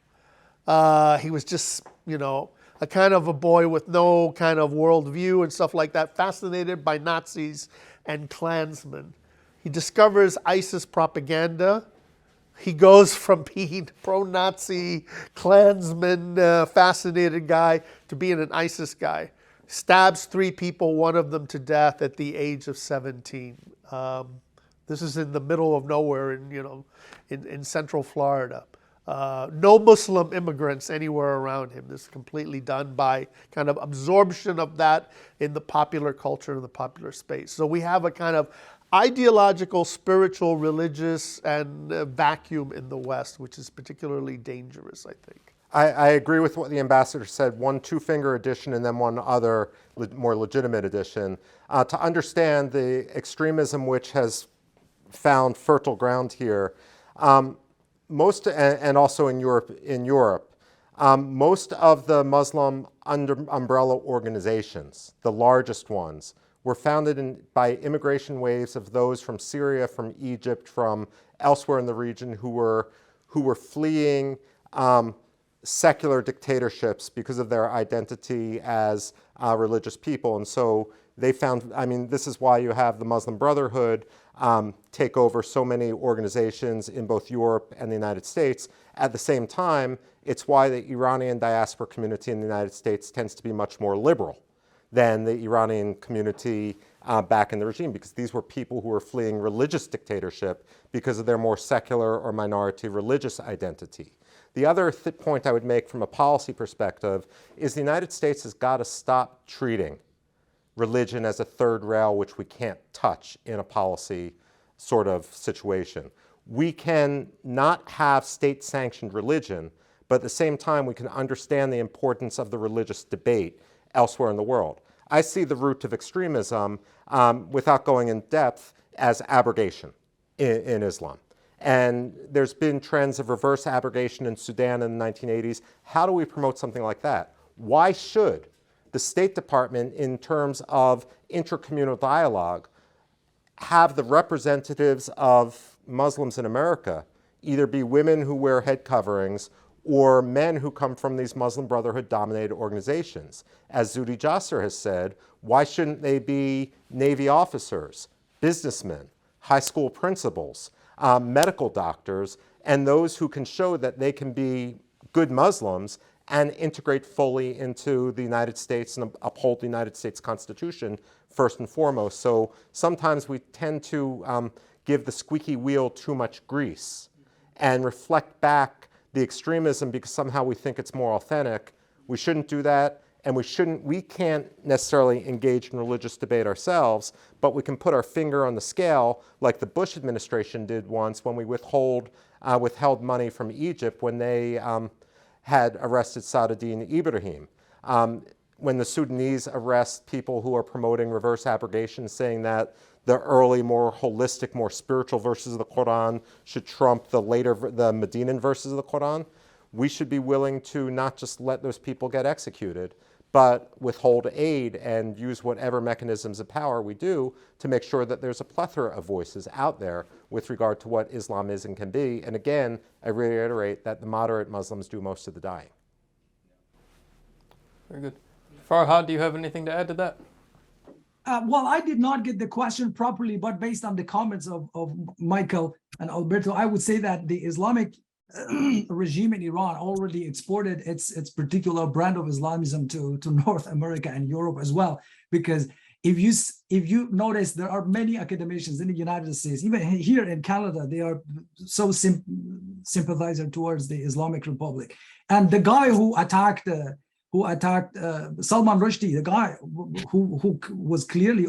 He was just, a kind of a boy with no kind of worldview and stuff like that, fascinated by Nazis and Klansmen. He discovers ISIS propaganda. He goes from being pro-Nazi, Klansman, fascinated guy to being an ISIS guy. Stabs 3 people, one of them to death at the age of 17. This is in the middle of nowhere in central Florida. No Muslim immigrants anywhere around him. This is completely done by kind of absorption of that in the popular culture and the popular space. So we have a kind of ideological, spiritual, religious, and vacuum in the West, which is particularly dangerous, I think. I agree with what the ambassador said, one two-finger addition and then one other more legitimate addition. To understand the extremism which has found fertile ground here, most, and also in Europe, most of the Muslim umbrella organizations, the largest ones, were founded by immigration waves of those from Syria, from Egypt, from elsewhere in the region who were fleeing secular dictatorships because of their identity as religious people. And so they found, this is why you have the Muslim Brotherhood take over so many organizations in both Europe and the United States. At the same time, it's why the Iranian diaspora community in the United States tends to be much more liberal than the Iranian community back in the regime, because these were people who were fleeing religious dictatorship because of their more secular or minority religious identity. The other point I would make from a policy perspective is the United States has got to stop treating religion as a third rail which we can't touch in a policy sort of situation. We can not have state-sanctioned religion, but at the same time, we can understand the importance of the religious debate elsewhere in the world. I see the root of extremism, without going in depth, as abrogation in Islam. And there's been trends of reverse abrogation in Sudan in the 1980s. How do we promote something like that? Why should the State Department, in terms of intercommunal dialogue, have the representatives of Muslims in America either be women who wear head coverings or men who come from these Muslim Brotherhood-dominated organizations? As Zuhdi Jasser has said, why shouldn't they be Navy officers, businessmen, high school principals, medical doctors, and those who can show that they can be good Muslims and integrate fully into the United States and uphold the United States Constitution first and foremost? So sometimes we tend to give the squeaky wheel too much grease and reflect back the extremism because somehow we think it's more authentic. We shouldn't do that, and we can't necessarily engage in religious debate ourselves, but we can put our finger on the scale like the Bush administration did once when we withheld money from Egypt when they had arrested Saadudin Ibrahim. When the Sudanese arrest people who are promoting reverse abrogation, saying that the early, more holistic, more spiritual verses of the Quran should trump the Medinan verses of the Quran, we should be willing to not just let those people get executed, but withhold aid and use whatever mechanisms of power we do to make sure that there's a plethora of voices out there with regard to what Islam is and can be. And again, I reiterate that the moderate Muslims do most of the dying. Very good. Farhad, do you have anything to add to that? Well, I did not get the question properly, but based on the comments of Michael and Alberto, I would say that the Islamic regime in Iran already exported its particular brand of Islamism to North America and Europe as well. Because if you notice, there are many academicians in the United States, even here in Canada, they are so sympathizer towards the Islamic Republic. And the guy who attacked Salman Rushdie, the guy who was clearly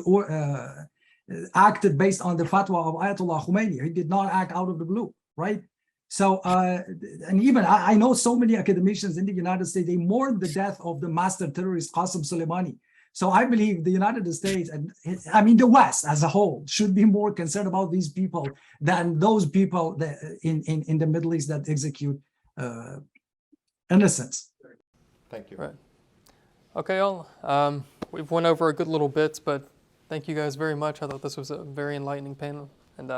acted based on the fatwa of Ayatollah Khomeini. He did not act out of the blue, right? So, and even I know so many academicians in the United States, they mourn the death of the master terrorist Qasem Soleimani. So I believe the United States, and I mean the West as a whole, should be more concerned about these people than those people that in the Middle East that execute innocents. Thank you. Right. Okay, all. We've went over a good little bits, but thank you guys very much. I thought this was a very enlightening panel and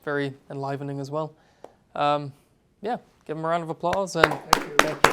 very enlivening as well. Yeah, give them a round of applause. And Thank you.